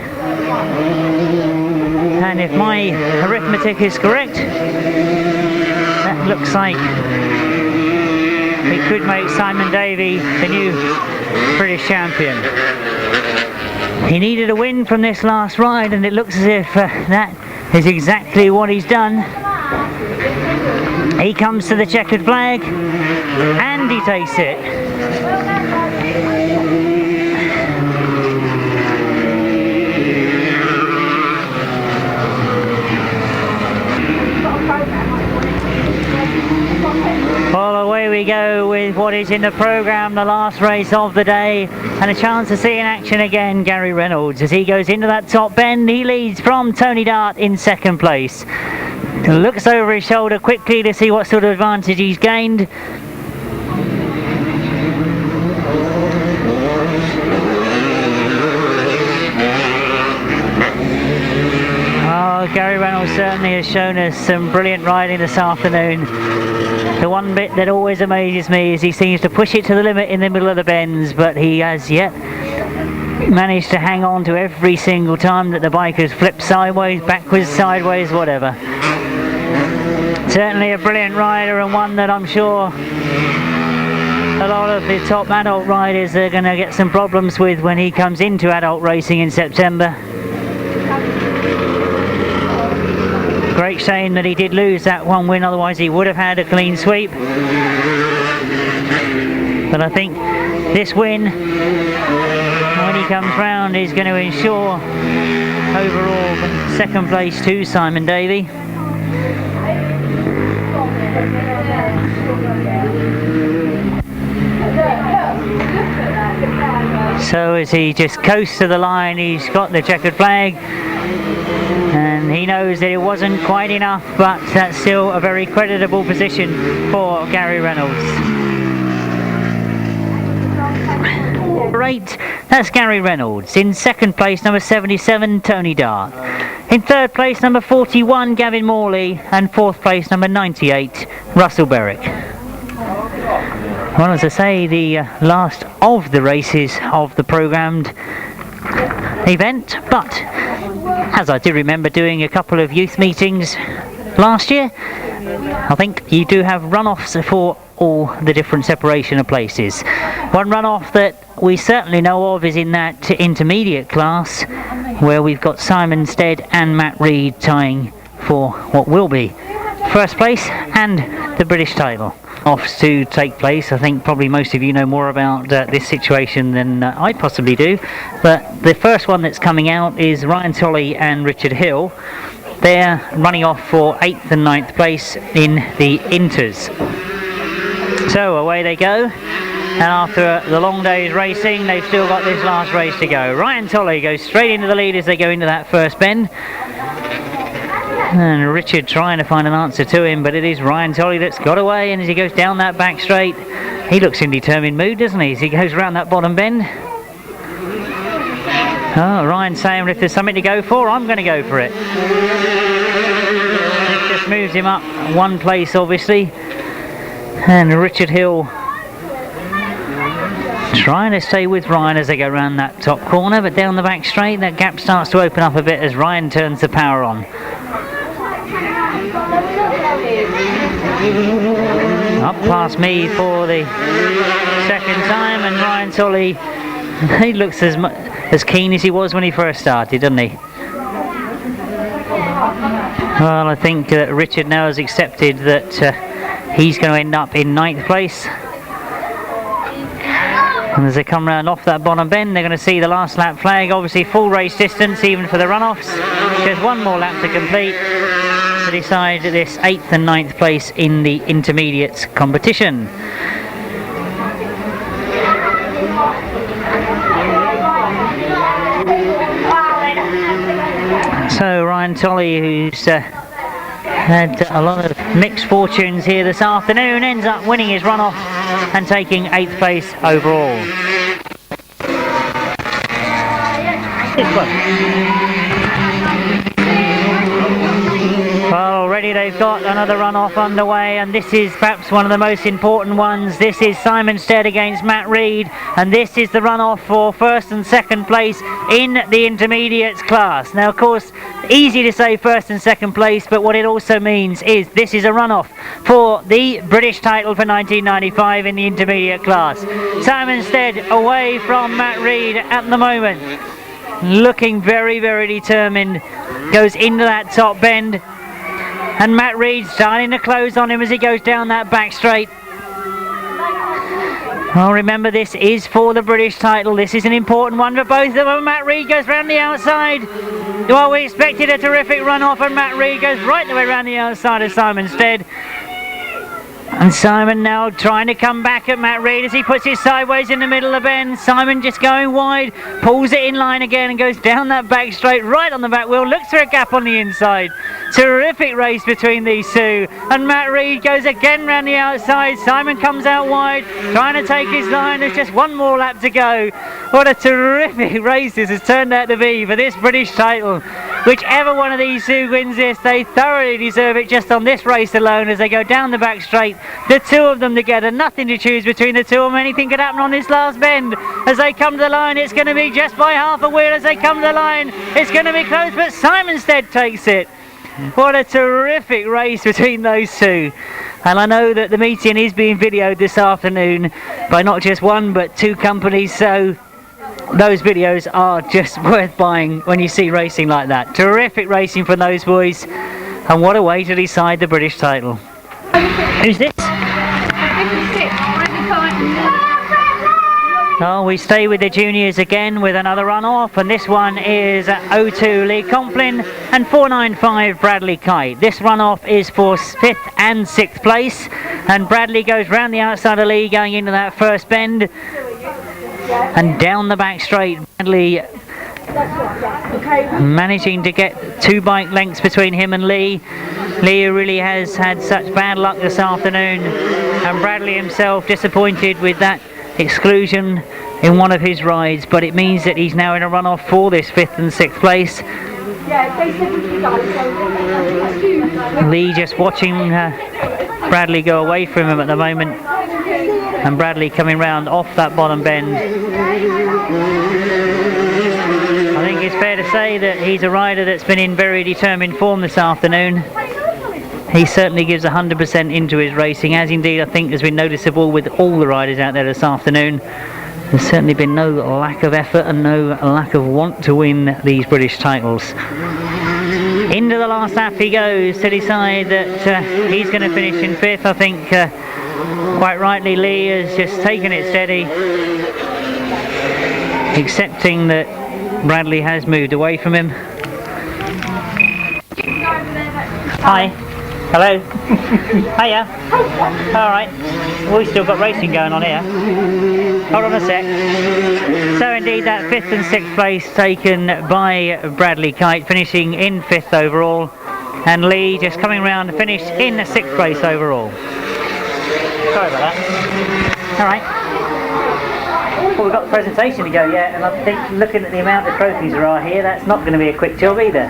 And if my arithmetic is correct, that looks like it could make Simon Davey the new British champion. He needed a win from this last ride, and it looks as if that is exactly what he's done. He comes to the checkered flag and he takes it. Well, away we go with what is in the programme, the last race of the day, and a chance to see in action again Gary Reynolds. As he goes into that top bend, he leads from Tony Dart in second place. Looks over his shoulder quickly to see what sort of advantage he's gained. Oh, Gary Reynolds certainly has shown us some brilliant riding this afternoon. The one bit that always amazes me is he seems to push it to the limit in the middle of the bends, but he has yet managed to hang on to every single time that the bike has flipped sideways, backwards, sideways, whatever. Certainly a brilliant rider, and one that I'm sure a lot of the top adult riders are going to get some problems with when he comes into adult racing in September. Great shame that he did lose that one win, otherwise he would have had a clean sweep. But I think this win, when he comes round, is going to ensure overall second place to Simon Davey. So as he just coasts to the line, he's got the checkered flag, and he knows that it wasn't quite enough, but that's still a very creditable position for Gary Reynolds. Great, that's Gary Reynolds. In second place, number 77, Tony Dart. In third place, number 41, Gavin Morley, and fourth place, number 98, Russell Berwick. Well, as I say, the last of the races of the programmed event, but as I do remember doing a couple of youth meetings last year, I think you do have runoffs for all the different separation of places. One runoff that we certainly know of is in that intermediate class, where we've got Simon Stead and Matt Reed tying for what will be first place and the British title. Offs to take place. I think probably most of you know more about this situation than I possibly do, but the first one that's coming out is Ryan Tolley and Richard Hill. They're running off for 8th and 9th place in the Inters. So away they go, and after the long day's racing, they've still got this last race to go. Ryan Tolley goes straight into the lead as they go into that first bend, and Richard trying to find an answer to him, but it is Ryan Tolley that's got away, and as he goes down that back straight, he looks in determined mood, doesn't he, as he goes around that bottom bend. Oh, Ryan saying if there's something to go for, I'm going to go for it. Just moves him up one place, obviously. And Richard Hill trying to stay with Ryan as they go around that top corner, but down the back straight, that gap starts to open up a bit as Ryan turns the power on. Up past me for the second time, and Ryan Tolley, he looks as keen as he was when he first started, doesn't he? Well, I think Richard now has accepted that he's going to end up in 9th place. And as they come round off that bottom bend, they're going to see the last lap flag. Obviously full race distance even for the runoffs. Just one more lap to complete to decide this 8th and 9th place in the intermediates competition. So Ryan Tolley, who's had a lot of mixed fortunes here this afternoon, ends up winning his runoff and taking 8th place overall. Well, already they've got another runoff underway, and this is perhaps one of the most important ones. This is Simon Stead against Matt Reed, and this is the runoff for 1st and 2nd place in the intermediates class. Now, of course, easy to say 1st and 2nd place, but what it also means is this is a runoff for the British title for 1995 in the intermediate class. Simon Stead away from Matt Reed at the moment, looking very, very determined, goes into that top bend, and Matt Reed starting to close on him as he goes down that back straight. Well, remember, this is for the British title. This is an important one for both of them. Matt Reed goes round the outside. Well, we expected a terrific runoff, and Matt Reed goes right the way around the outside of Simon Stead. And Simon now trying to come back at Matt Reed as he puts it sideways in the middle of the bend. Simon just going wide, pulls it in line again and goes down that back straight, right on the back wheel, looks for a gap on the inside. Terrific race between these two, and Matt Reed goes again round the outside. Simon comes out wide, trying to take his line. There's just one more lap to go. What a terrific race this has turned out to be for this British title. Whichever one of these two wins this, they thoroughly deserve it just on this race alone as they go down the back straight. The two of them together, nothing to choose between the two of them. Anything could happen on this last bend. As they come to the line, it's going to be just by half a wheel. As they come to the line, it's going to be close, but Simon Stead takes it. What a terrific race between those two. And I know that the meeting is being videoed this afternoon by not just one but two companies, so those videos are just worth buying when you see racing like that. Terrific racing from those boys, and what a way to decide the British title. Who's this? Oh, we stay with the juniors again with another runoff, and this one is 02 Lee Complin and 495 Bradley Kite. This runoff is for 5th and 6th place, and Bradley goes round the outside of Lee going into that first bend and down the back straight. Bradley managing to get 2 bike lengths between him and Lee. Lee really has had such bad luck this afternoon, and Bradley himself disappointed with that exclusion in one of his rides, but it means that he's now in a runoff for this 5th and 6th place. Lee just watching Bradley go away from him at the moment, and Bradley coming round off that bottom bend. I think it's fair to say that he's a rider that's been in very determined form this afternoon. He certainly gives 100% into his racing, as indeed I think has been noticeable with all the riders out there this afternoon. There's certainly been no lack of effort and no lack of want to win these British titles. Into the last lap he goes to decide that he's going to finish in 5th. I think quite rightly Lee has just taken it steady, accepting that Bradley has moved away from him. Hi. Hello. Hiya. Alright. We've still got racing going on here. Hold on a sec. So indeed that 5th and 6th place taken by Bradley Kite, finishing in 5th overall. And Lee just coming round to finish in 6th place overall. Sorry about that. Alright. Well, we've got the presentation to go yet, and I think looking at the amount of trophies there are here, that's not going to be a quick job either.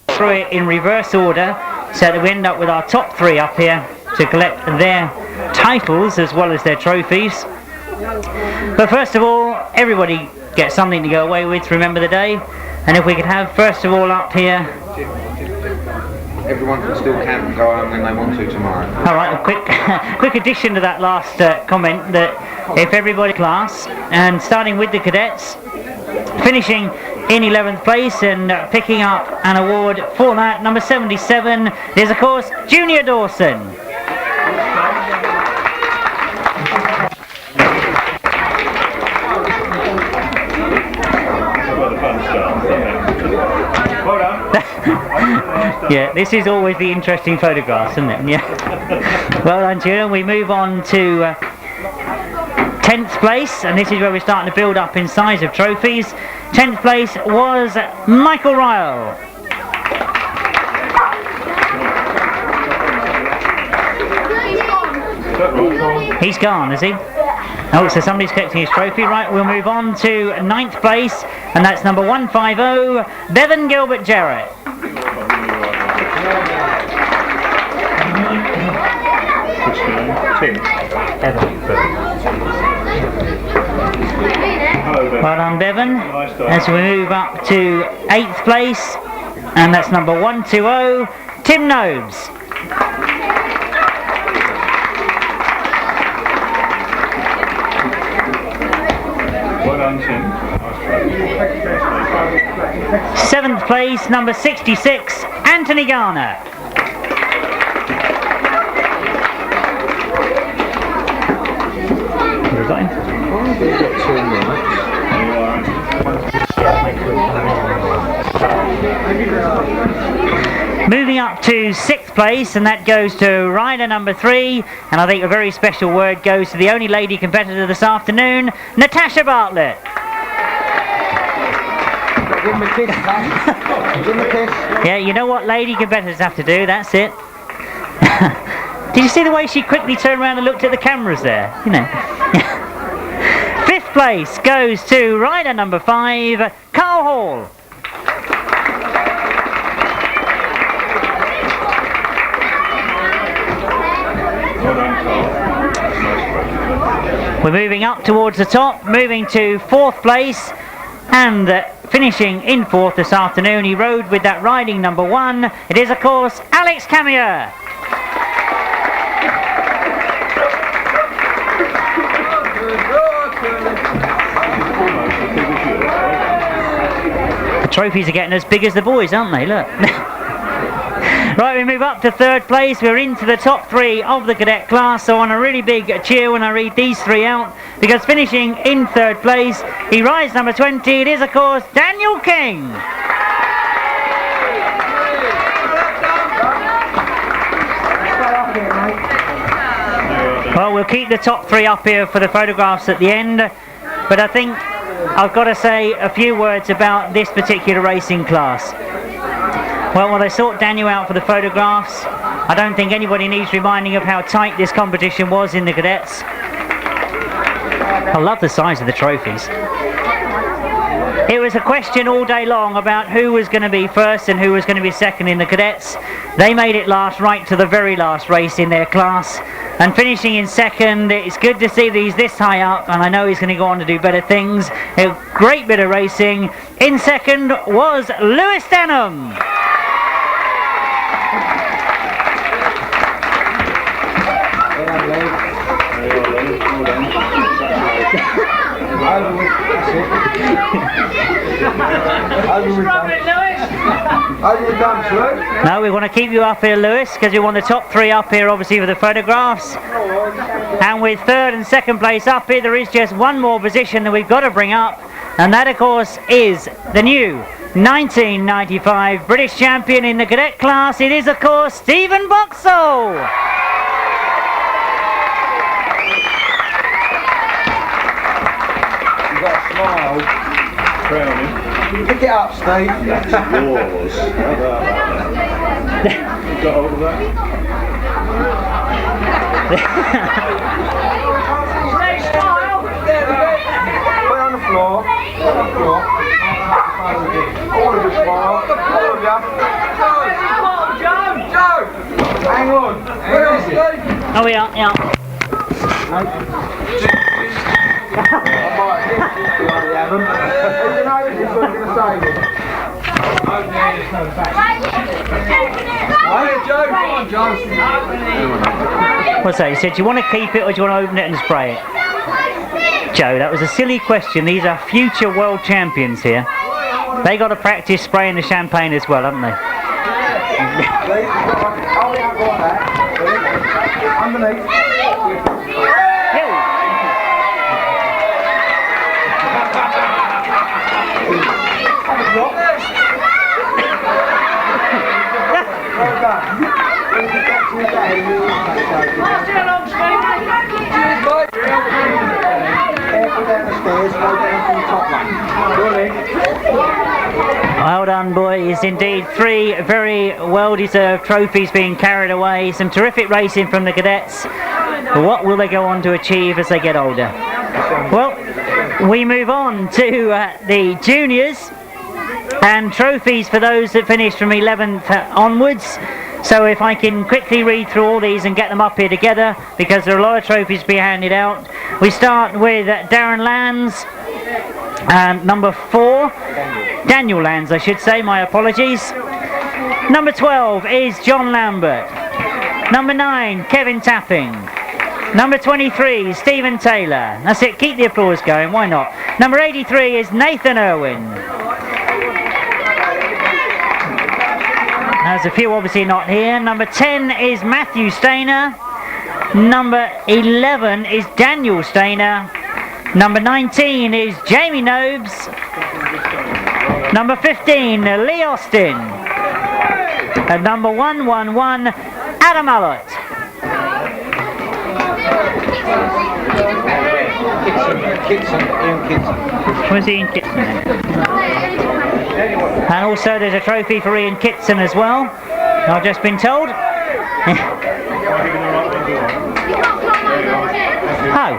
Through it in reverse order, so that we end up with our top 3 up here to collect their titles as well as their trophies. But first of all, everybody gets something to go away with to remember the day. And if we could have first of all up here, everyone can still camp and go home when they want to tomorrow. Alright, a quick addition to that last comment, that if everybody class, and starting with the cadets, finishing in 11th place and picking up an award for that, number 77 is of course Junior Dawson. Yeah, this is always the interesting photographs, isn't it? Yeah. Well done, Julian. We move on to 10th place, and this is where we're starting to build up in size of trophies. 10th place was Michael Ryle. He's gone, is he? Oh, so somebody's collecting his trophy. Right, we'll move on to 9th place, and that's number 150, Bevan Gilbert Jarrett. Well done, Bevan. As we move up to 8th place, and that's number 120, Tim Nobes. Well done, Tim. 7th place, number 66, Anthony Garner. Moving up to 6th place, and that goes to rider number 3, and I think a very special word goes to the only lady competitor this afternoon, Natasha Bartlett. Give him a kiss, man. Give him a kiss. Yeah, you know what lady competitors have to do, that's it. Did you see the way she quickly turned around and looked at the cameras there? You know. 5th place goes to rider number 5, Carl Hall. We're moving up towards the top, moving to 4th place, and finishing in 4th this afternoon. He rode with that riding number 1. It is, of course, Alex Camier. The trophies are getting as big as the boys, aren't they? Look. Right, we move up to 3rd place. We're into the top 3 of the cadet class, so on a really big cheer when I read these 3 out, because finishing in 3rd place, he rides number 20. It is, of course, Daniel King. Well, we'll keep the top 3 up here for the photographs at the end, but I think I've got to say a few words about this particular racing class. Well, when I sought Daniel out for the photographs, I don't think anybody needs reminding of how tight this competition was in the cadets. I love the size of the trophies. It was a question all day long about who was going to be first and who was going to be second in the cadets. They made it last right to the very last race in their class. And finishing in 2nd, it's good to see that he's this high up, and I know he's going to go on to do better things. A great bit of racing. In 2nd was Lewis Denham. No, we want to keep you up here, Lewis, because we want the top 3 up here, obviously, for the photographs. And with 3rd and 2nd place up here, there is just one more position that we've got to bring up, and that, of course, is the new 1995 British champion in the cadet class. It is, of course, Stephen Boxall. You've got a smile. Crowning. Pick it up, Steve. That's yours. How about that? You got hold of that? All of you smile. All of you. Joe! Hang on. Where is it? Oh, we are, yeah. I might get you to have them. You know this is going to save it. Hey, Joe, come on, Joe. What's that? You said, do you want to keep it or do you want to open it and spray it? Joe, that was a silly question. These are future world champions here. They got to practice spraying the champagne as well, haven't they? Underneath. Well done. When you get to the day, you will take careful down the stairs, go down to the top one. Well done, boys. Indeed, 3 very well-deserved trophies being carried away. Some terrific racing from the cadets. What will they go on to achieve as they get older? Well, we move on to the juniors. And trophies for those that finished from 11th onwards. So if I can quickly read through all these and get them up here together, because there are a lot of trophies to be handed out. We start with Darren Lands, number 4. Daniel Lands, I should say, my apologies. Number 12 is John Lambert. Number 9, Kevin Tapping. Number 23, Stephen Taylor. That's it, keep the applause going, why not? Number 83 is Nathan Irwin. There's a few obviously not here. Number 10 is Matthew Stainer. Number 11 is Daniel Stainer. Number 19 is Jamie Nobes. Number 15, Lee Austin. And number 111, Adam Allott. Where's Ian Kitson? And also there's a trophy for Ian Kitson as well, I've just been told. Oh.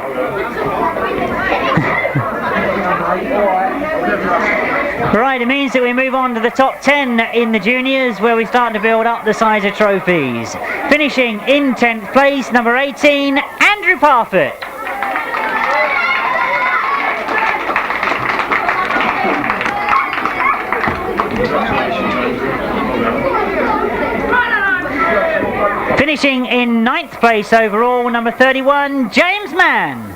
Right, it means that we move on to the top 10 in the juniors, where we start to build up the size of trophies. Finishing in 10th place, number 18, Andrew Parfitt. Finishing in 9th place overall, number 31, James Mann.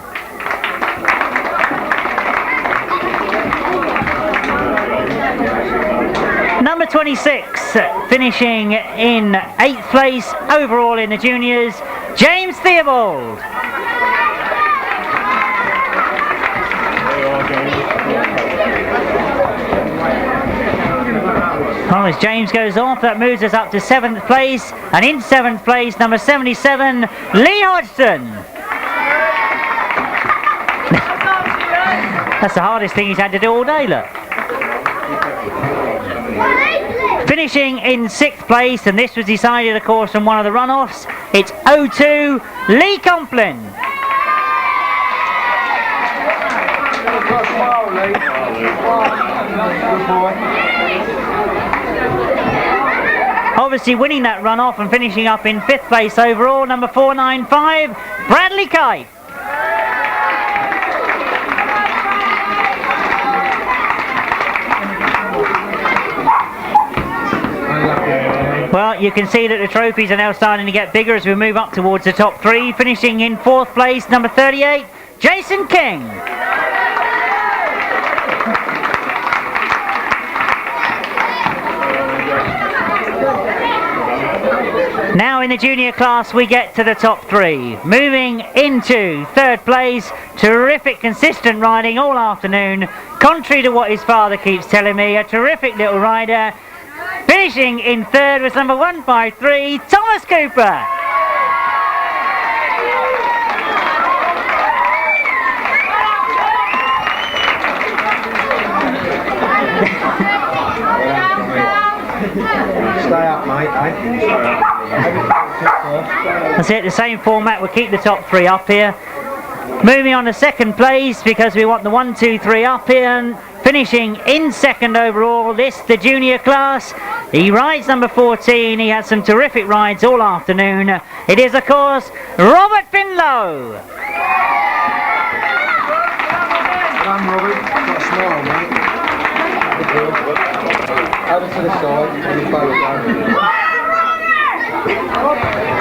Number 26, finishing in 8th place overall in the juniors, James Theobald. Well, as James goes off, that moves us up to 7th place, and in 7th place, number 77, Lee Hodgson. That's the hardest thing he's had to do all day, look. Finishing in 6th place, and this was decided, of course, from one of the runoffs, it's 02, Lee Complin. Good boy. Obviously winning that runoff and finishing up in 5th place overall, number 495, Bradley Kite. Well, you can see that the trophies are now starting to get bigger as we move up towards the top 3, finishing in 4th place, number 38, Jason King. Now in the junior class we get to the top 3. Moving into 3rd place, terrific consistent riding all afternoon, contrary to what his father keeps telling me, a terrific little rider. Finishing in 3rd was number 153, Thomas Cooper. Stay up, mate, eh? That's it, the same format, we'll keep the top 3 up here. Moving on to 2nd place, because we want the 1, 2, 3 up here, and finishing in second overall. This, the junior class. He rides number 14. He had some terrific rides all afternoon. It is, of course, Robert Finlow. Come, Robert. Got a smile, mate. Over to the side and you follow down.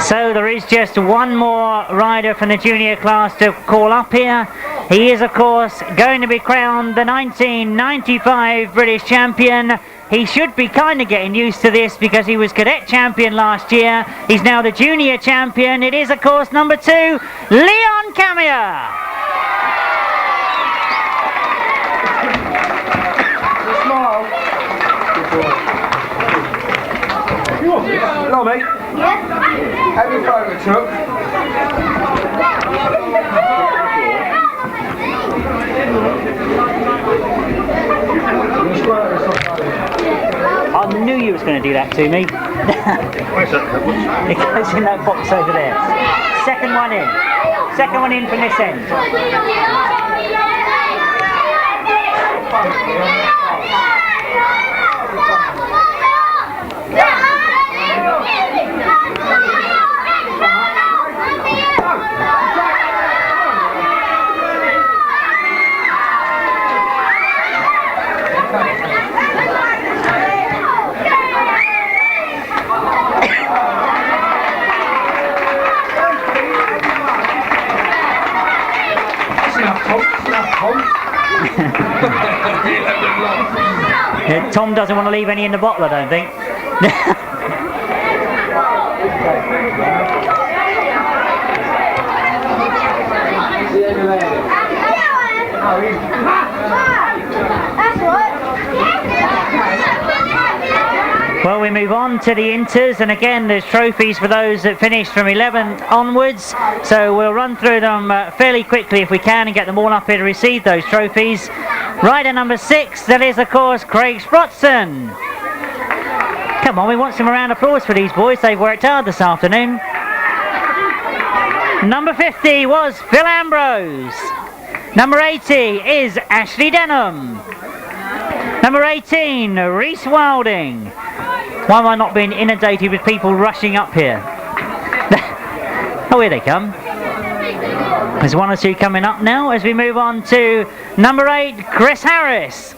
So there is just one more rider from the junior class to call up here. He is, of course, going to be crowned the 1995 British champion. He should be kind of getting used to this because he was cadet champion last year. He's now the junior champion. It is, of course, number 2, Leon Camier. Smile. You want this? Hello, mate. Yeah. Have you phone the truck? I knew you was going to do that to me. It goes in that box over there. Second one in. Second one in from this end. Tom doesn't want to leave any in the bottle, I don't think. Well, we move on to the inters, and again there's trophies for those that finished from 11th onwards, so we'll run through them fairly quickly if we can and get them all up here to receive those trophies. Rider number 6, that is, of course, Craig Sprotson. Come on, we want some round of applause for these boys. They've worked hard this afternoon. Number 50 was Phil Ambrose. Number 80 is Ashley Denham. Number 18, Reese Wilding. Why am I not being inundated with people rushing up here? Oh, here they come. There's one or two coming up now as we move on to number 8, Chris Harris.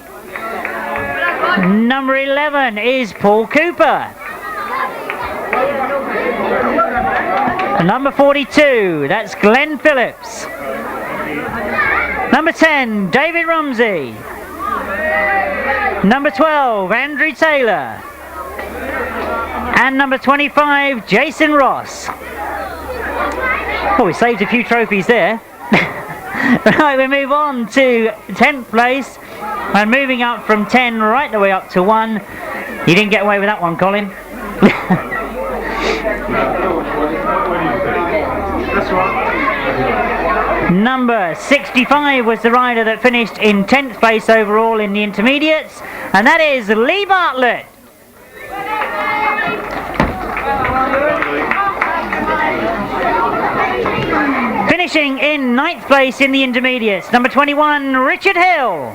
Number 11 is Paul Cooper. Number 42, that's Glenn Phillips. Number 10, David Rumsey. Number 12, Andrew Taylor. And number 25, Jason Ross. Oh, we saved a few trophies there. Right, we move on to 10th place. And moving up from 10 right the way up to 1. You didn't get away with that one, Colin. Number 65 was the rider that finished in 10th place overall in the intermediates, and that is Lee Bartlett. Finishing in 9th place in the intermediates, number 21, Richard Hill.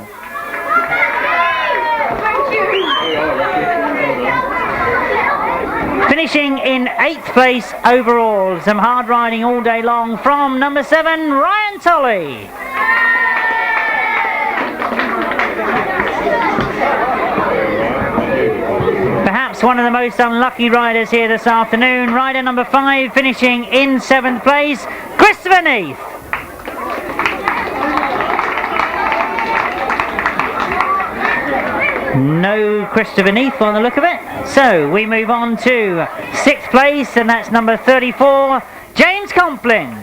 Finishing in 8th place overall. Some hard riding all day long from number 7, Ryan Tolley. Perhaps one of the most unlucky riders here this afternoon. Rider number 5 finishing in 7th place, Christopher Neath. No Christopher Neath on the look of it. So we move on to 6th place, and that's number 34, James Complin.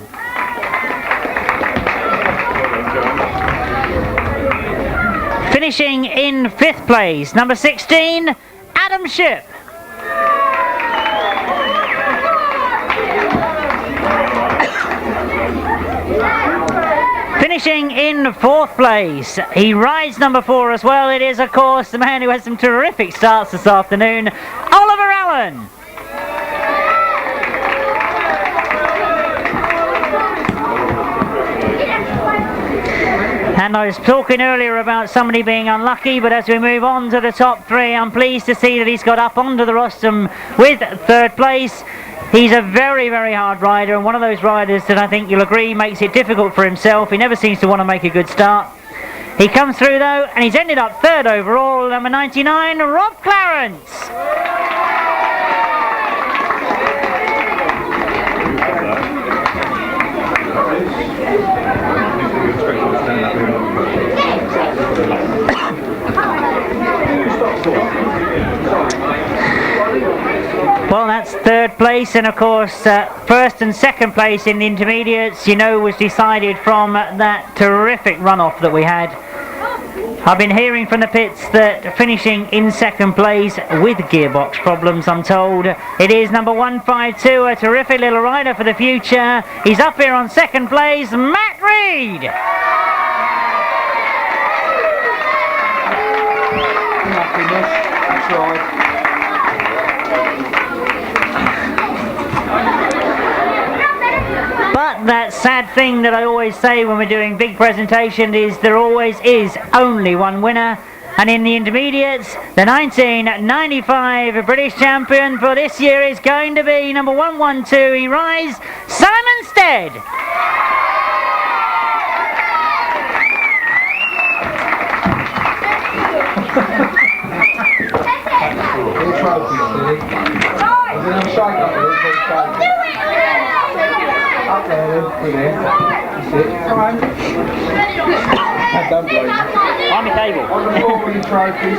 Finishing in 5th place, number 16, Adam Shipp. Finishing in 4th place, he rides number 4 as well. It is, of course, the man who had some terrific starts this afternoon, Oliver Allen. And I was talking earlier about somebody being unlucky, but as we move on to the top three, I'm pleased to see that he's got up onto the rostrum with third place. He's a very, very hard rider, and one of those riders that I think you'll agree makes it difficult for himself. He never seems to want to make a good start. He comes through though, and he's ended up third overall, number 99, Rob Clarence. Well, that's third place, and of course first and second place in the intermediates, you know, was decided from that terrific runoff that we had. I've been hearing from the pits that finishing in second place with gearbox problems, I'm told. It is number 152, a terrific little rider for the future. He's up here on second place, Matt Reed. That's right. But that sad thing that I always say when we're doing big presentations is there always is only one winner. And in the intermediates, the 1995 British champion for this year is going to be number 112. He rides Simon Stead. Up there, sit. Come on. Don't blame me. On the table. On the floor with your trophies.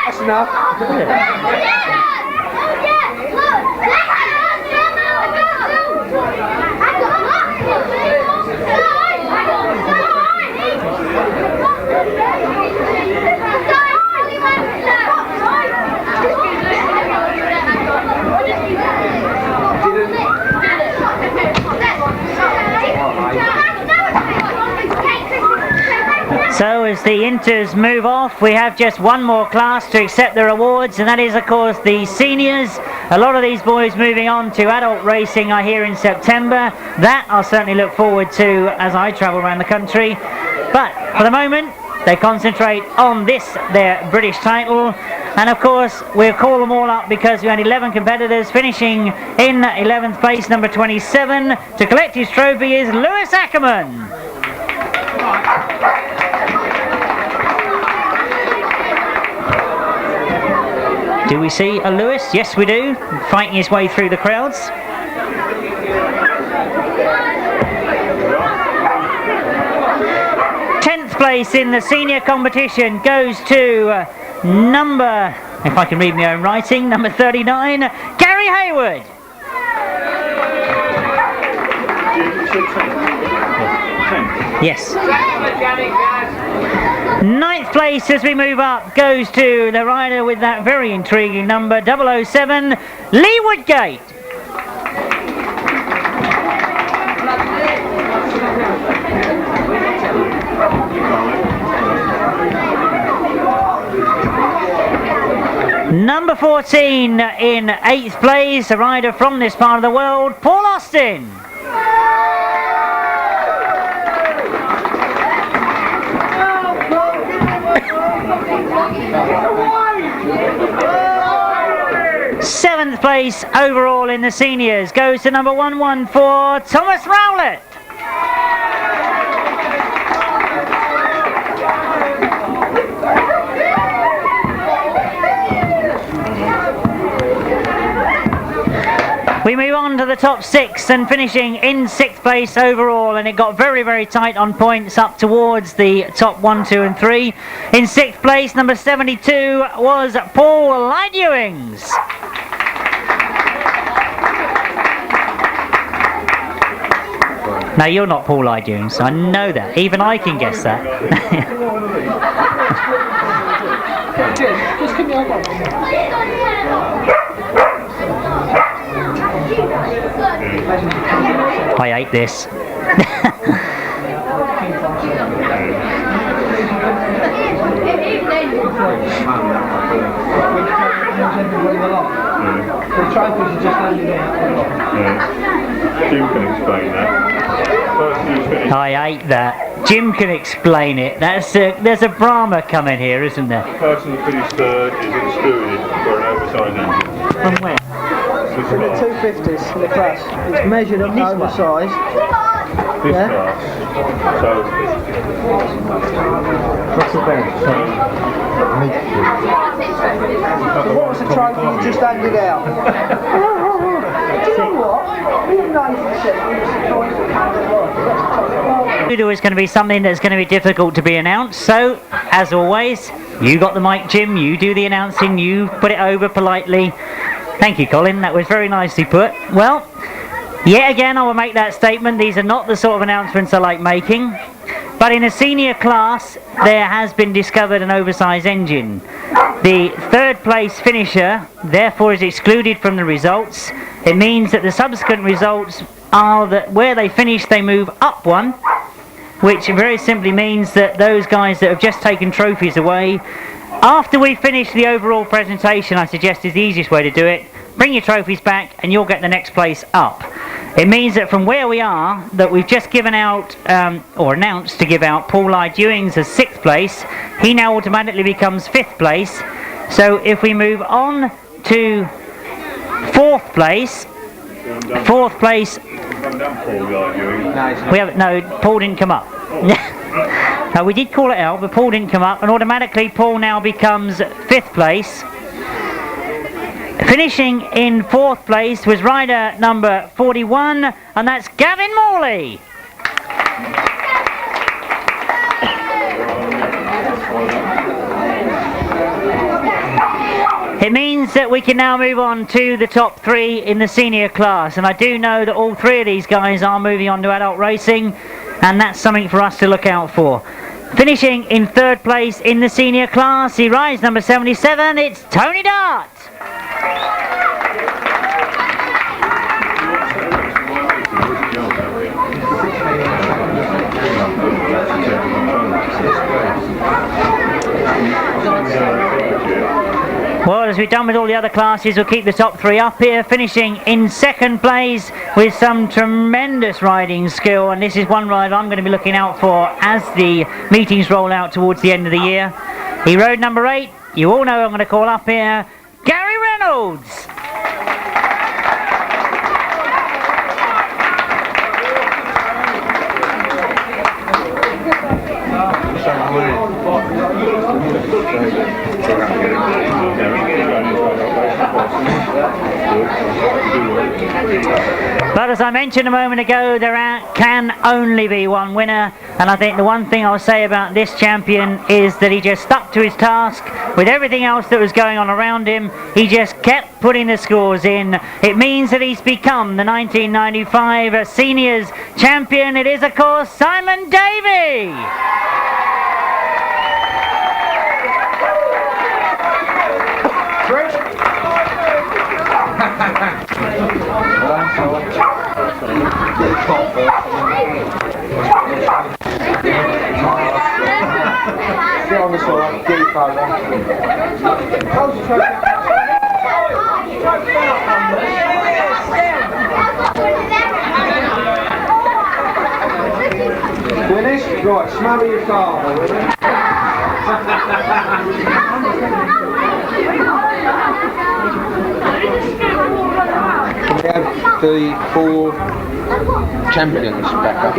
That's enough. So as the inters move off, we have just one more class to accept their awards, and that is of course the seniors. A lot of these boys moving on to adult racing, I hear, in September. That I'll certainly look forward to as I travel around the country. But for the moment, they concentrate on this, their British title. And of course, we'll call them all up because we had 11 competitors. Finishing in 11th place, number 27, to collect his trophy is Lewis Ackerman. Do we see a Lewis? Yes, we do. Fighting his way through the crowds. Place in the senior competition goes to number, if I can read my own writing, number 39, Gary Hayward. Yes. Ninth place as we move up goes to the rider with that very intriguing number, 007, Lee Woodgate. Number 14 in 8th place, a rider from this part of the world, Paul Austin. Seventh place overall in the seniors goes to number 114, Thomas Rowlett. We move on to the top 6 and finishing in 6th place overall, and it got very, very tight on points up towards the top 1, 2 and 3. In 6th place, number 72 was Paul Lyde-Uings. Now you're not Paul Lyde-Uings, I know that, even I can guess that. Just give me a I hate this. Jim can explain that. I hate that. Jim can explain it. There's a Brahma coming here, isn't there? The person who finished third is excluded for an oversized engine. From where? This The class. 250s in the class. It's measured up oversized. This Yeah. class. So, What's the bearing? What was the trophy you just handed out? Do you know what? There is going to be something that's going to be difficult to be announced, so as always, you got the mic, Jim, you do the announcing, you put it over politely. Thank you, Colin, that was very nicely put. Well, yet again I will make that statement, these are not the sort of announcements I like making, but in a senior class there has been discovered an oversized engine. The third place finisher therefore is excluded from the results. It means that the subsequent results are that where they finish they move up one, which very simply means that those guys that have just taken trophies away, after we finish the overall presentation, I suggest is the easiest way to do it, bring your trophies back and you'll get the next place up. It means that from where we are, that we've just given out, or announced to give out Paul Lyde-Uings as 6th place, he now automatically becomes 5th place. So if we move on to 4th place, we have no, Paul didn't come up. We did call it out, but Paul didn't come up, and automatically Paul now becomes 5th place. Finishing in 4th place was rider number 41, and that's Gavin Morley. It means that we can now move on to the top 3 in the senior class, and I do know that all 3 of these guys are moving on to adult racing, and that's something for us to look out for. Finishing in 3rd place in the senior class, he rides number 77, it's Tony Dart. Well, as we've done with all the other classes, we'll keep the top 3 up here, finishing in 2nd place with some tremendous riding skill, and this is one rider I'm going to be looking out for as the meetings roll out towards the end of the year. He rode number 8, you all know I'm going to call up here, Gary Reynolds. But as I mentioned a moment ago, there can only be one winner, and I think the one thing I'll say about this champion is that he just stuck to his task with everything else that was going on around him. He just kept putting the scores in. It means that he's become the 1995 Seniors champion. It is, of course, Simon Davey. Get on the side, get your phone on. Finished? Right, smother your car. We have the 4 champions back up.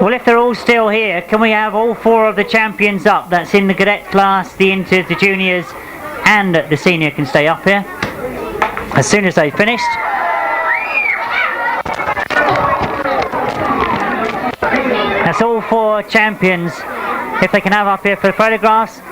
Well, if they're all still here, can we have all 4 of the champions up? That's in the cadet class, the inters, the juniors, and the senior can stay up here as soon as they've finished. That's all 4 champions, if they can have up here for photographs.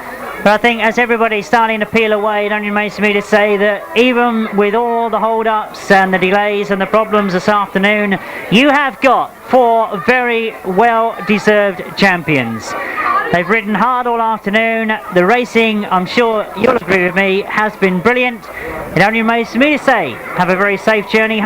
But I think as everybody's starting to peel away, it only remains for me to say that even with all the hold-ups and the delays and the problems this afternoon, you have got 4 very well-deserved champions. They've ridden hard all afternoon. The racing, I'm sure you'll agree with me, has been brilliant. It only remains for me to say, have a very safe journey home.